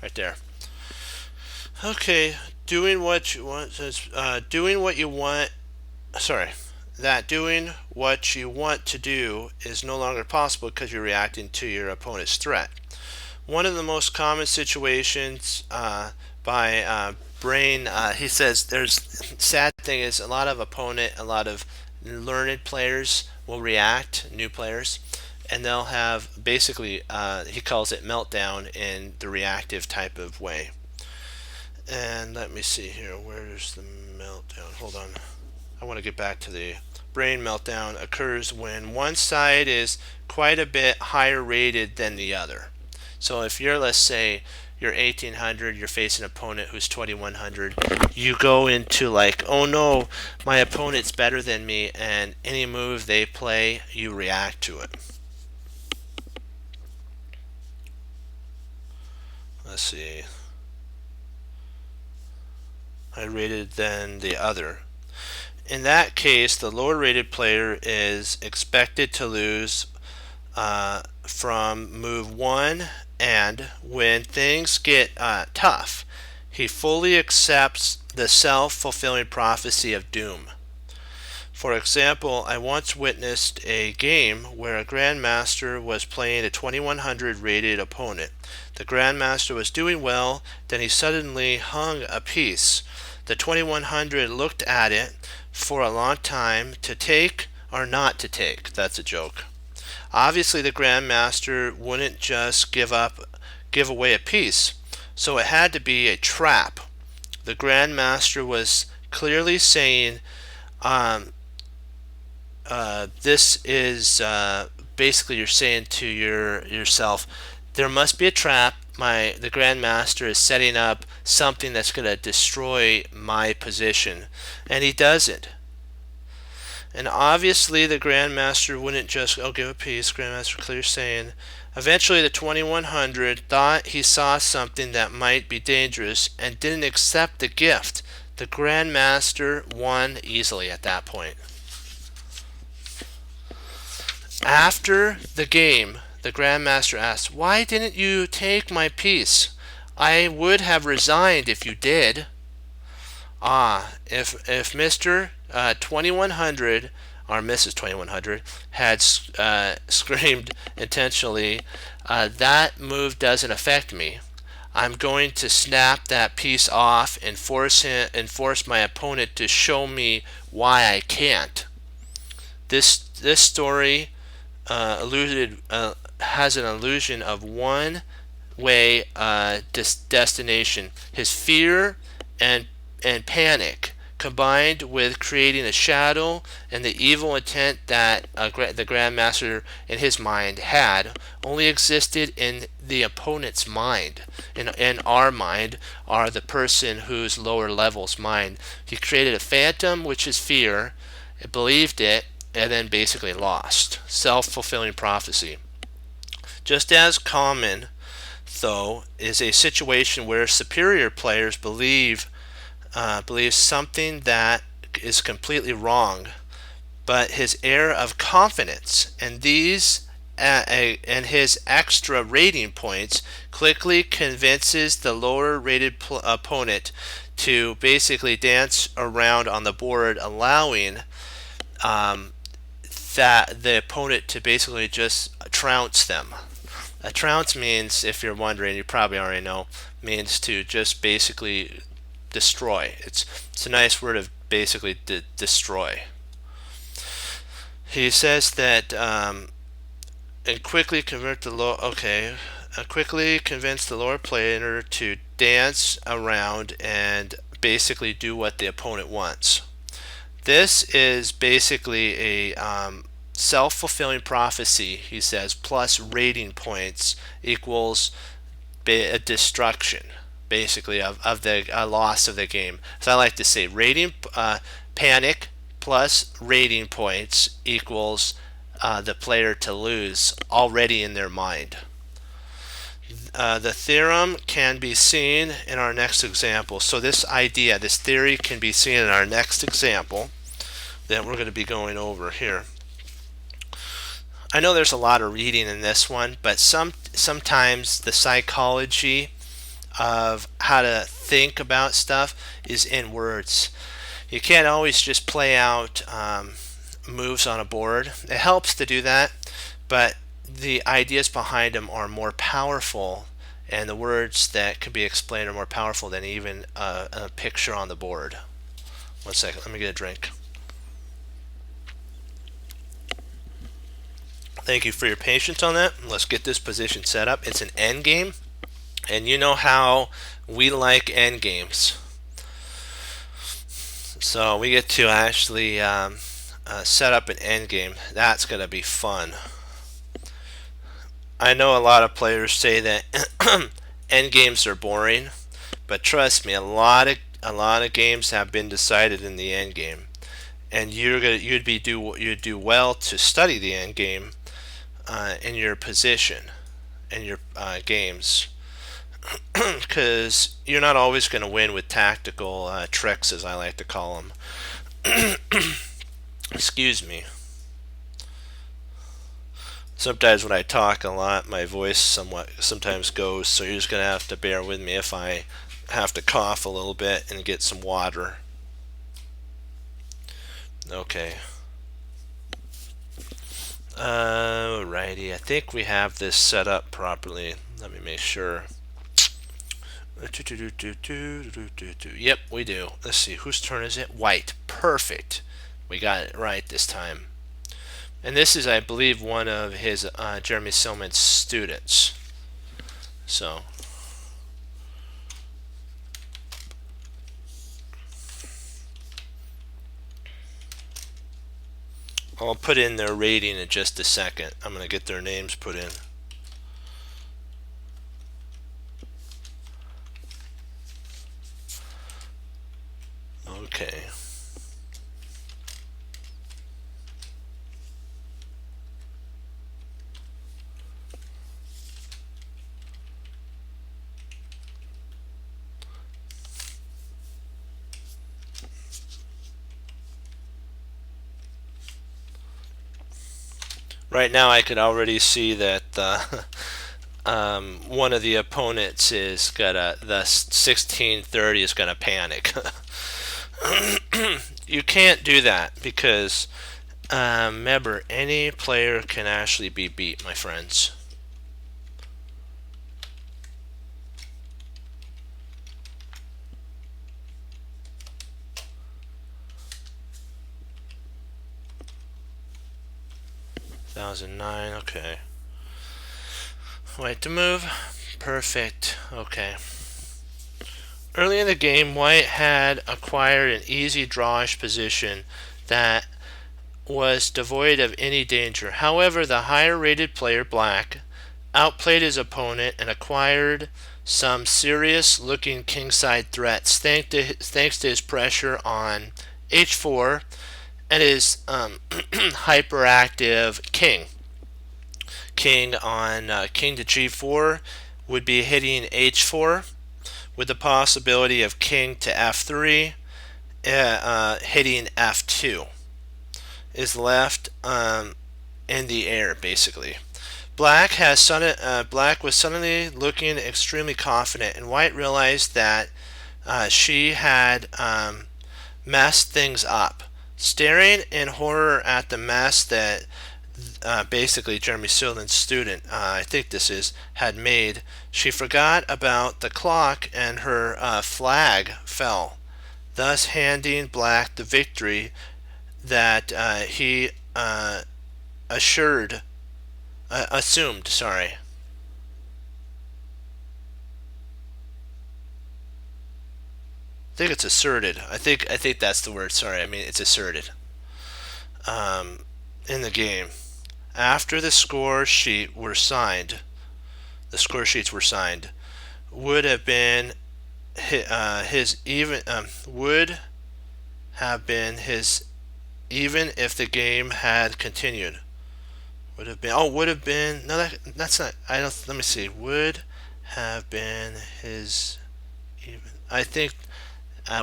right there. Okay, doing what you want to do is no longer possible because you're reacting to your opponent's threat. One of the most common situations by Brain, he says, there's sad thing is a lot of learned players will react, new players, and they'll have basically, he calls it meltdown in the reactive type of way. And let me see here, where's the meltdown? Hold on, I want to get back to the brain. Meltdown occurs when one side is quite a bit higher rated than the other. So if you're, let's say, you're 1800, you're facing an opponent who's 2100, you go into like, oh no, my opponent's better than me, and any move they play, you react to it. Let's see. I rated then the other. In that case, the lower rated player is expected to lose from move 1, and when things get tough, he fully accepts the self-fulfilling prophecy of doom. For example, I once witnessed a game where a Grandmaster was playing a 2100 rated opponent. The Grandmaster was doing well, then he suddenly hung a piece. The 2100 looked at it for a long time to take or not to take. That's a joke. Obviously, the Grandmaster wouldn't just give away a piece, so it had to be a trap. The Grandmaster was clearly saying, this is basically you're saying to yourself, there must be a trap. The Grandmaster is setting up something that's going to destroy my position, and he doesn't. And obviously the Grandmaster wouldn't just give a piece. Grandmaster clear saying, eventually the 2100 thought he saw something that might be dangerous and didn't accept the gift. The Grandmaster won easily at that point. After the game, the Grandmaster asked, why didn't you take my piece? I would have resigned if you did. If Mr. 2100 or Mrs. 2100 had screamed intentionally, that move doesn't affect me. I'm going to snap that piece off and force my opponent to show me why I can't. This story has an illusion of one-way destination. His fear and panic, combined with creating a shadow and the evil intent that the Grandmaster in his mind had, only existed in the opponent's mind. In our mind, are the person whose lower level's mind. He created a phantom, which is fear, believed it, and then basically lost. Self-fulfilling prophecy. Just as common, though, is a situation where superior players believe something that is completely wrong, but his air of confidence and his extra rating points quickly convinces the lower rated opponent to basically dance around on the board, allowing that the opponent to basically just trounce them. A trounce means, if you're wondering, you probably already know, means to just basically destroy. It's a nice word of basically destroy. He says that and quickly convince the lower player to dance around and basically do what the opponent wants. This is basically a self-fulfilling prophecy, he says, plus rating points equals a destruction, basically, of the loss of the game. So I like to say panic plus rating points equals the player to lose already in their mind. The theorem can be seen in our next example. So this theory can be seen in our next example that we're going to be going over here. I know there's a lot of reading in this one, but sometimes the psychology of how to think about stuff is in words. You can't always just play out moves on a board. It helps to do that, but the ideas behind them are more powerful, and the words that can be explained are more powerful than even a picture on the board. One second, let me get a drink. Thank you for your patience on that. Let's get this position set up. It's an end game, and you know how we like end games. So we get to actually set up an end game. That's going to be fun. I know a lot of players say that end games are boring, but trust me, a lot of games have been decided in the end game, and you'd do well to study the end game in your position in your games, because you're not always going to win with tactical tricks, as I like to call them. Excuse me. Sometimes when I talk a lot, my voice sometimes goes, so you're just going to have to bear with me if I have to cough a little bit and get some water. Okay. Alrighty, I think we have this set up properly. Let me make sure. Yep, we do. Let's see, whose turn is it? White. Perfect. We got it right this time. And this is, I believe, one of his Jeremy Silman's students. So I'll put in their rating in just a second. I'm going to get their names put in. Okay. Right now I could already see that one of the opponents is gonna, the 1630 is gonna panic. You can't do that because remember, any player can actually be beat, my friends. $1,009, okay. White to move. Perfect. Okay. Early in the game, White had acquired an easy drawish position that was devoid of any danger. However, the higher rated player, Black, outplayed his opponent and acquired some serious looking kingside threats thanks to his pressure on h4 and his hyperactive king. King on king to g4 would be hitting h4 with the possibility of king to f3 hitting f2 is left in the air, basically. Black was suddenly looking extremely confident, and White realized that she had messed things up. Staring in horror at the mess that basically Jeremy Silman's student, I think this is, had made, she forgot about the clock and her flag fell, thus handing Black the victory that he assumed. Sorry. I think it's asserted. I think that's the word. Sorry, I mean it's asserted. In the game, after the score sheet were signed, the score sheets were signed, would have been his even would have been his even if the game had continued. Would have been would have been no that's not I don't let me see would have been his even I think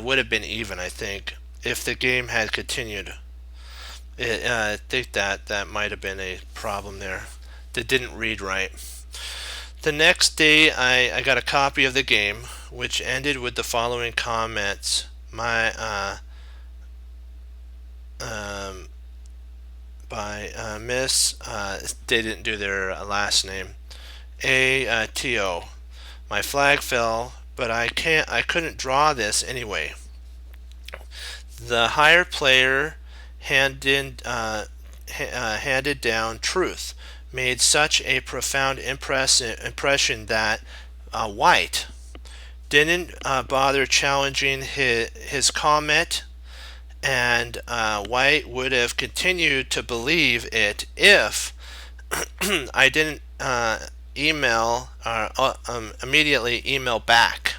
would have been even I think if the game had continued. I think that might have been a problem there. That didn't read right. The next day, I got a copy of the game, which ended with the following comments. My by Miss, they didn't do their last name. A.T.O. My flag fell, but I couldn't draw this anyway. The higher player handed down truth made such a profound impression that White didn't bother challenging his comment, and White would have continued to believe it if I didn't immediately email back.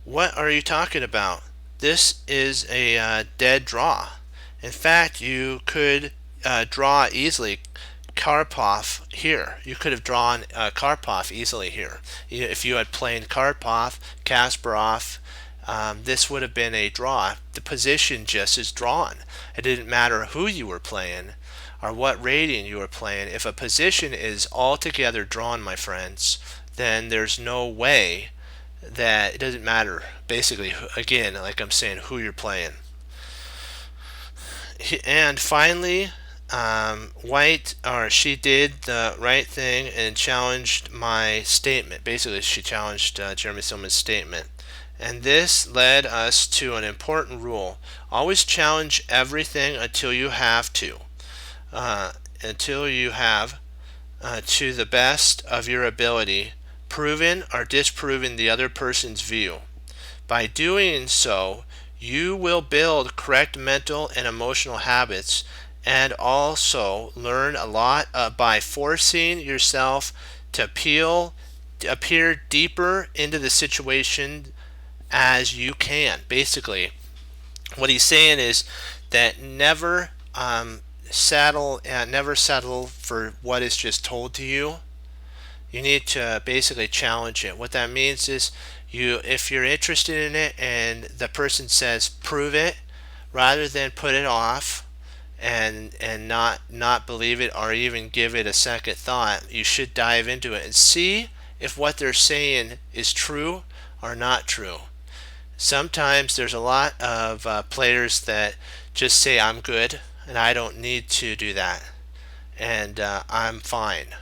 What are you talking about? This is a dead draw. In fact, you could draw easily Karpov here. You could have drawn Karpov easily here. If you had played Karpov, Kasparov, this would have been a draw. The position just is drawn. It didn't matter who you were playing or what rating you were playing. If a position is altogether drawn, my friends, then there's no way that it doesn't matter. Basically, again, like I'm saying, who you're playing. And finally, she did the right thing and challenged my statement. Basically, she challenged Jeremy Silman's statement. And this led us to an important rule. Always challenge everything until you have to. Until you have, to the best of your ability, proven or disproven the other person's view. By doing so, you will build correct mental and emotional habits and also learn a lot by forcing yourself to appear deeper into the situation as you can. Basically, what he's saying is that never settle for what is just told to you. You need to basically challenge it. What that means is if you're interested in it and the person says prove it, rather than put it off and not believe it or even give it a second thought, you should dive into it and see if what they're saying is true or not true. Sometimes there's a lot of players that just say I'm good and I don't need to do that, and I'm fine.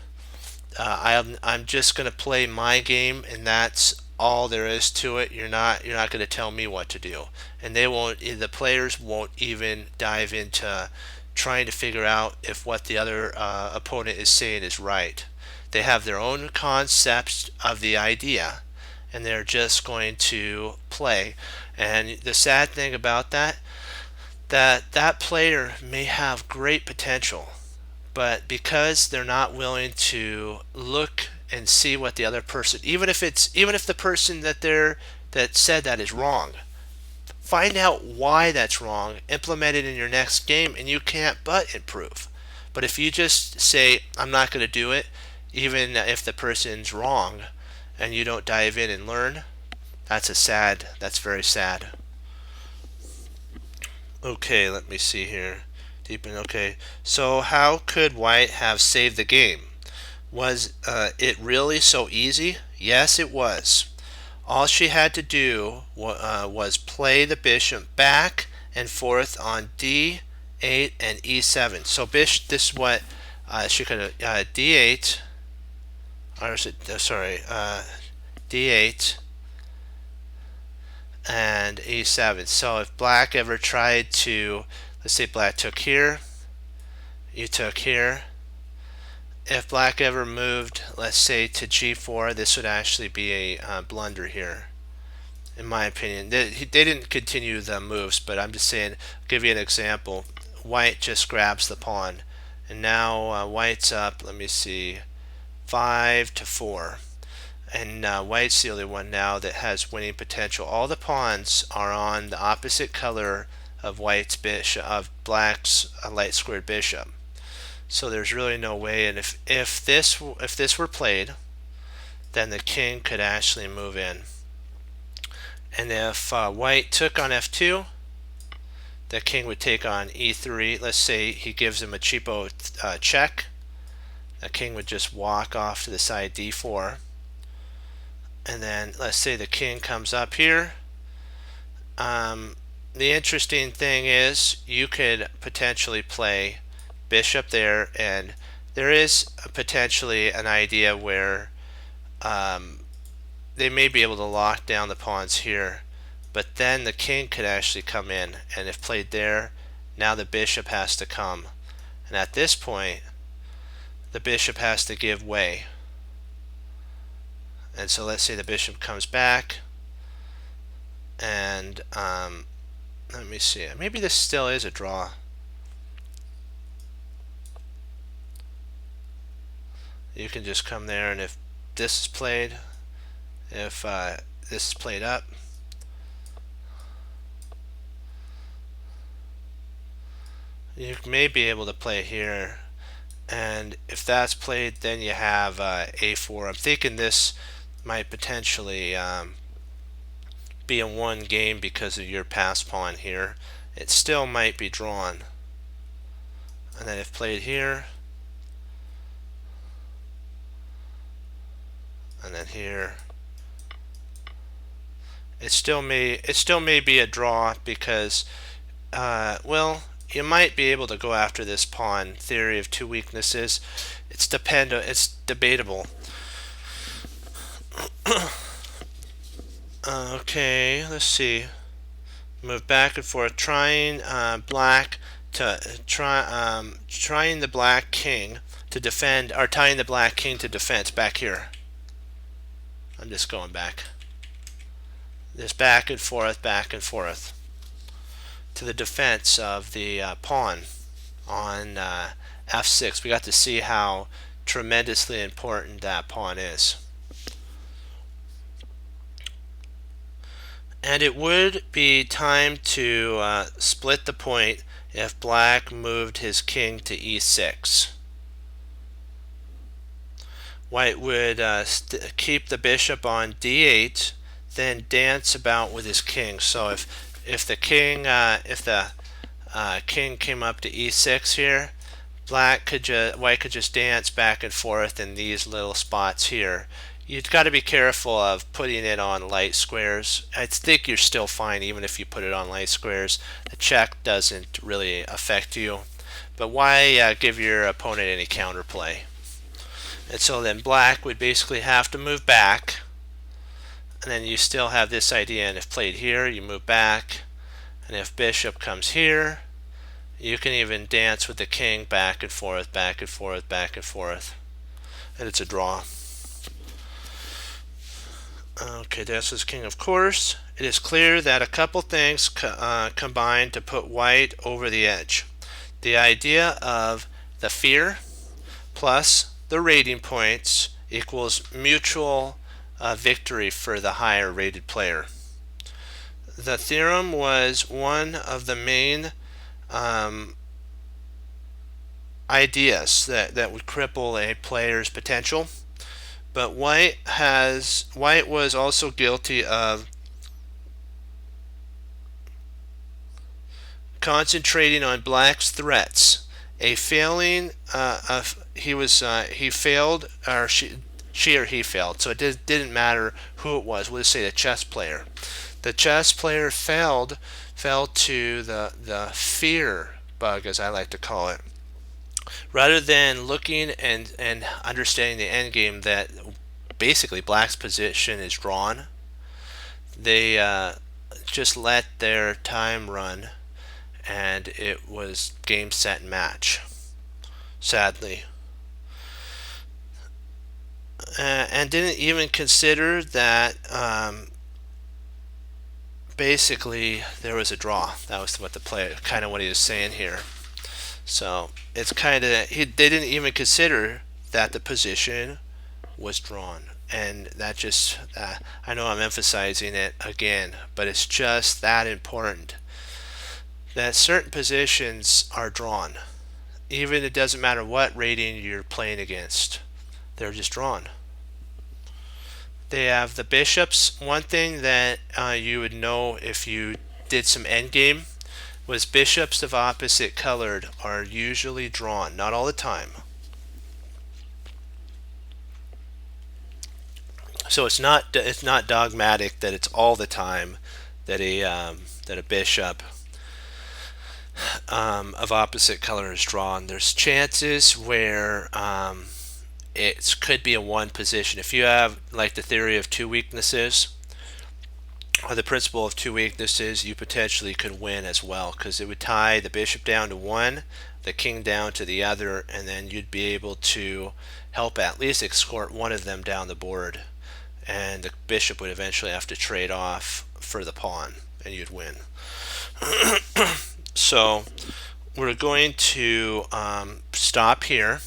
I'm just going to play my game, and that's all there is to it. You're not going to tell me what to do, and the players won't even dive into trying to figure out if what the other opponent is saying is right. They have their own concepts of the idea, and they're just going to play. And the sad thing about that player may have great potential, but because they're not willing to look and see what the other person, even if the person that said that is wrong, find out why that's wrong, implement it in your next game, and you can't but improve. But if you just say I'm not going to do it, even if the person's wrong, and you don't dive in and learn, that's very sad. Okay, let me see here. Okay, so how could White have saved the game? Was it really so easy? Yes, it was. All she had to do was play the bishop back and forth on d8 and e7. So this is what she could have d8, or is it, d8 and e7. So if black ever tried to, let's say black took here, you took here. If black ever moved, let's say to g4, this would actually be a blunder here, in my opinion. They didn't continue the moves, but I'm just saying, I'll give you an example. White just grabs the pawn, and now white's up, let me see, 5-4. And white's the only one now that has winning potential. All the pawns are on the opposite color of white's bishop, of black's light squared bishop. So there's really no way. And if this were played, then the king could actually move in. And if white took on f2, the king would take on e3. Let's say he gives him a cheapo check. The king would just walk off to the side d4. And then let's say the king comes up here. The interesting thing is you could potentially play bishop there, and there is potentially an idea where they may be able to lock down the pawns here, but then the king could actually come in, and if played there, now the bishop has to come, and at this point the bishop has to give way. And so let's say the bishop comes back, and let me see, maybe this still is a draw. you can just come there, and if this is played, if this is played up, you may be able to play here, and if that's played, then you have a4. I'm thinking this might potentially be a one game because of your pass pawn here. It still might be drawn, and then if played here, and then here, it still may be a draw because well, you might be able to go after this pawn. Theory of two weaknesses. It's debatable. Okay, let's see. Move back and forth, trying black to trying the black king to defend, or tying the black king to defense back here. I'm just going back. This back and forth to the defense of the pawn on f6. We got to see how tremendously important that pawn is. And it would be time to split the point if black moved his king to e6. White would keep the bishop on d8, then dance about with his king. So if the king king came up to e6 here, white could just dance back and forth in these little spots here. You've got to be careful of putting it on light squares. I think you're still fine even if you put it on light squares. The check doesn't really affect you. But why give your opponent any counterplay? And so then black would basically have to move back. And then you still have this idea, and if played here, you move back. And if bishop comes here, you can even dance with the king back and forth, back and forth, back and forth. And it's a draw. Okay, this is king, of course. It is clear that a couple things combine to put white over the edge. The idea of the fear plus the rating points equals mutual victory for the higher rated player. The theorem was one of the main ideas that would cripple a player's potential. But white was also guilty of concentrating on black's threats. He failed, or she or he failed. So it didn't matter who it was. We'll just say the chess player. The chess player fell to the fear bug, as I like to call it. Rather than looking and understanding the end game that basically black's position is drawn, they just let their time run, and it was game, set, match, sadly. And didn't even consider that basically there was a draw. That was what the player, kind of what he was saying here. So it's kind of, they didn't even consider that the position was drawn. And that just, I know I'm emphasizing it again, but it's just that important that certain positions are drawn. Even it doesn't matter what rating you're playing against, they're just drawn. They have the bishops. One thing that you would know if you did some endgame was bishops of opposite colored are usually drawn, not all the time. So it's not dogmatic that it's all the time that a bishop of opposite color is drawn. There's chances where it could be a one position. If you have like the theory of two weaknesses, or the principle of two weaknesses, you potentially could win as well, because it would tie the bishop down to one, the king down to the other, and then you'd be able to help at least escort one of them down the board, and the bishop would eventually have to trade off for the pawn, and you'd win. So we're going to stop here,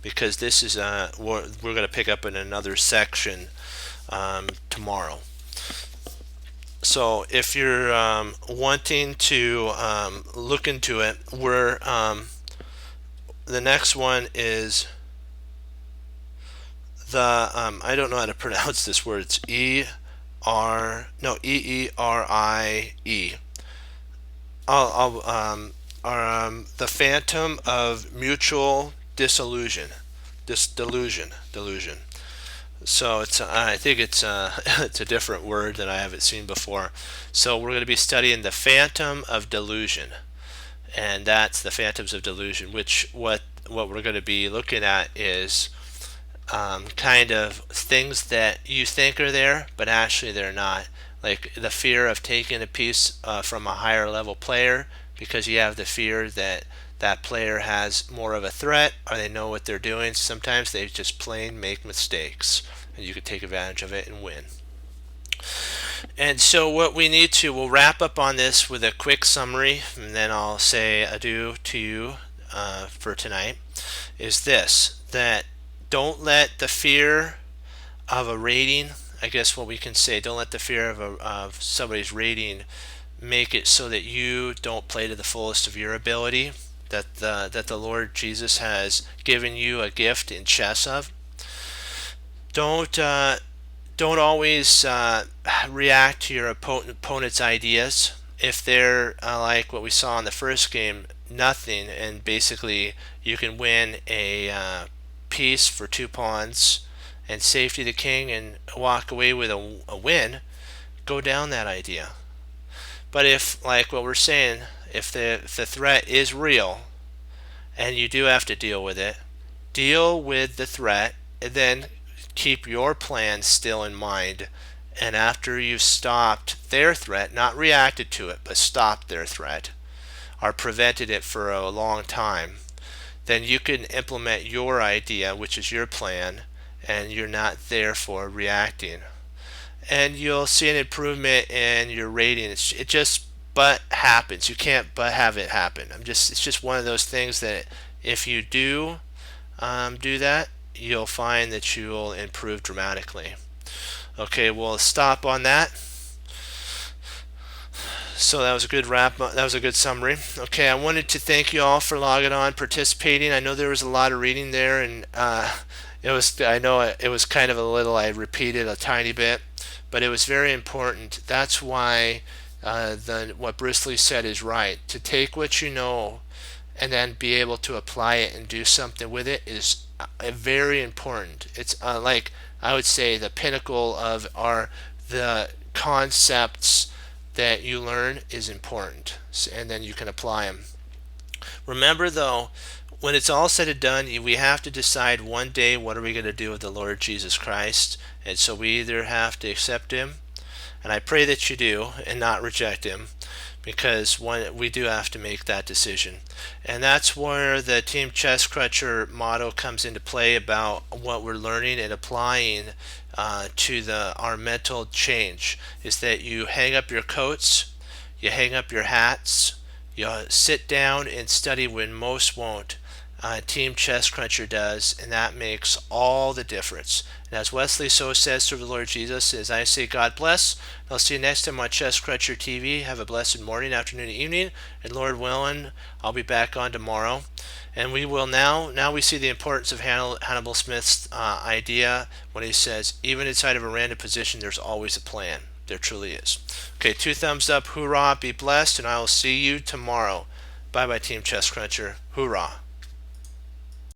because this is we're going to pick up in another section tomorrow. So if you're wanting to look into it, the next one is the I don't know how to pronounce this word. It's EERIE. The Phantom of Mutual Disillusion. Delusion. So I think it's it's a different word that I haven't seen before. So we're going to be studying the Phantom of Delusion, and that's the Phantoms of Delusion. Which what we're going to be looking at is kind of things that you think are there, but actually they're not. Like the fear of taking a piece from a higher level player because you have the fear that that player has more of a threat or they know what they're doing. Sometimes they just plain make mistakes and you can take advantage of it and win. And so what we need to, we'll wrap up on this with a quick summary and then I'll say adieu to you for tonight, is this, that don't let the fear of a rating, I guess what we can say, don't let the fear of somebody's rating make it so that you don't play to the fullest of your ability that the Lord Jesus has given you a gift in chess of. Don't always react to your opponent's ideas. If they're like what we saw in the first game, nothing, and basically you can win a piece for 2 pawns and safety the king and walk away with a win, go down that idea. But if, like what we're saying, if the threat is real and you do have to deal with it, deal with the threat and then keep your plan still in mind. And after you've stopped their threat, not reacted to it, but stopped their threat or prevented it for a long time, then you can implement your idea, which is your plan, and you're not therefore reacting. And you'll see an improvement in your rating. It just but happens. You can't but have it happen. It's just one of those things that if you do that, you'll find that you'll improve dramatically. Okay, we'll stop on that. So that was a good wrap. That was a good summary. Okay, I wanted to thank you all for logging on, participating. I know there was a lot of reading there, and I know it was kind of a little. I repeated a tiny bit, but it was very important. That's why what Bruce Lee said is right. To take what you know and then be able to apply it and do something with it is very important. It's like I would say the pinnacle of the concepts that you learn is important, and then you can apply them. Remember though, when it's all said and done, we have to decide one day what are we going to do with the Lord Jesus Christ, and so we either have to accept him, and I pray that you do, and not reject him, because we do have to make that decision. And that's where the Team Chess Cruncher motto comes into play about what we're learning and applying to our mental change, is that you hang up your coats, you hang up your hats, you sit down and study when most won't. Team Chess Cruncher does, and that makes all the difference. And as Wesley so says through the Lord Jesus, as I say, God bless. I'll see you next time on Chess Cruncher TV. Have a blessed morning, afternoon, and evening. And Lord willing, I'll be back on tomorrow. And we will now we see the importance of Hannibal Smith's idea when he says, even inside of a random position, there's always a plan. There truly is. Okay, 2 thumbs up. Hoorah, be blessed, and I will see you tomorrow. Bye-bye, Team Chess Cruncher. Hoorah.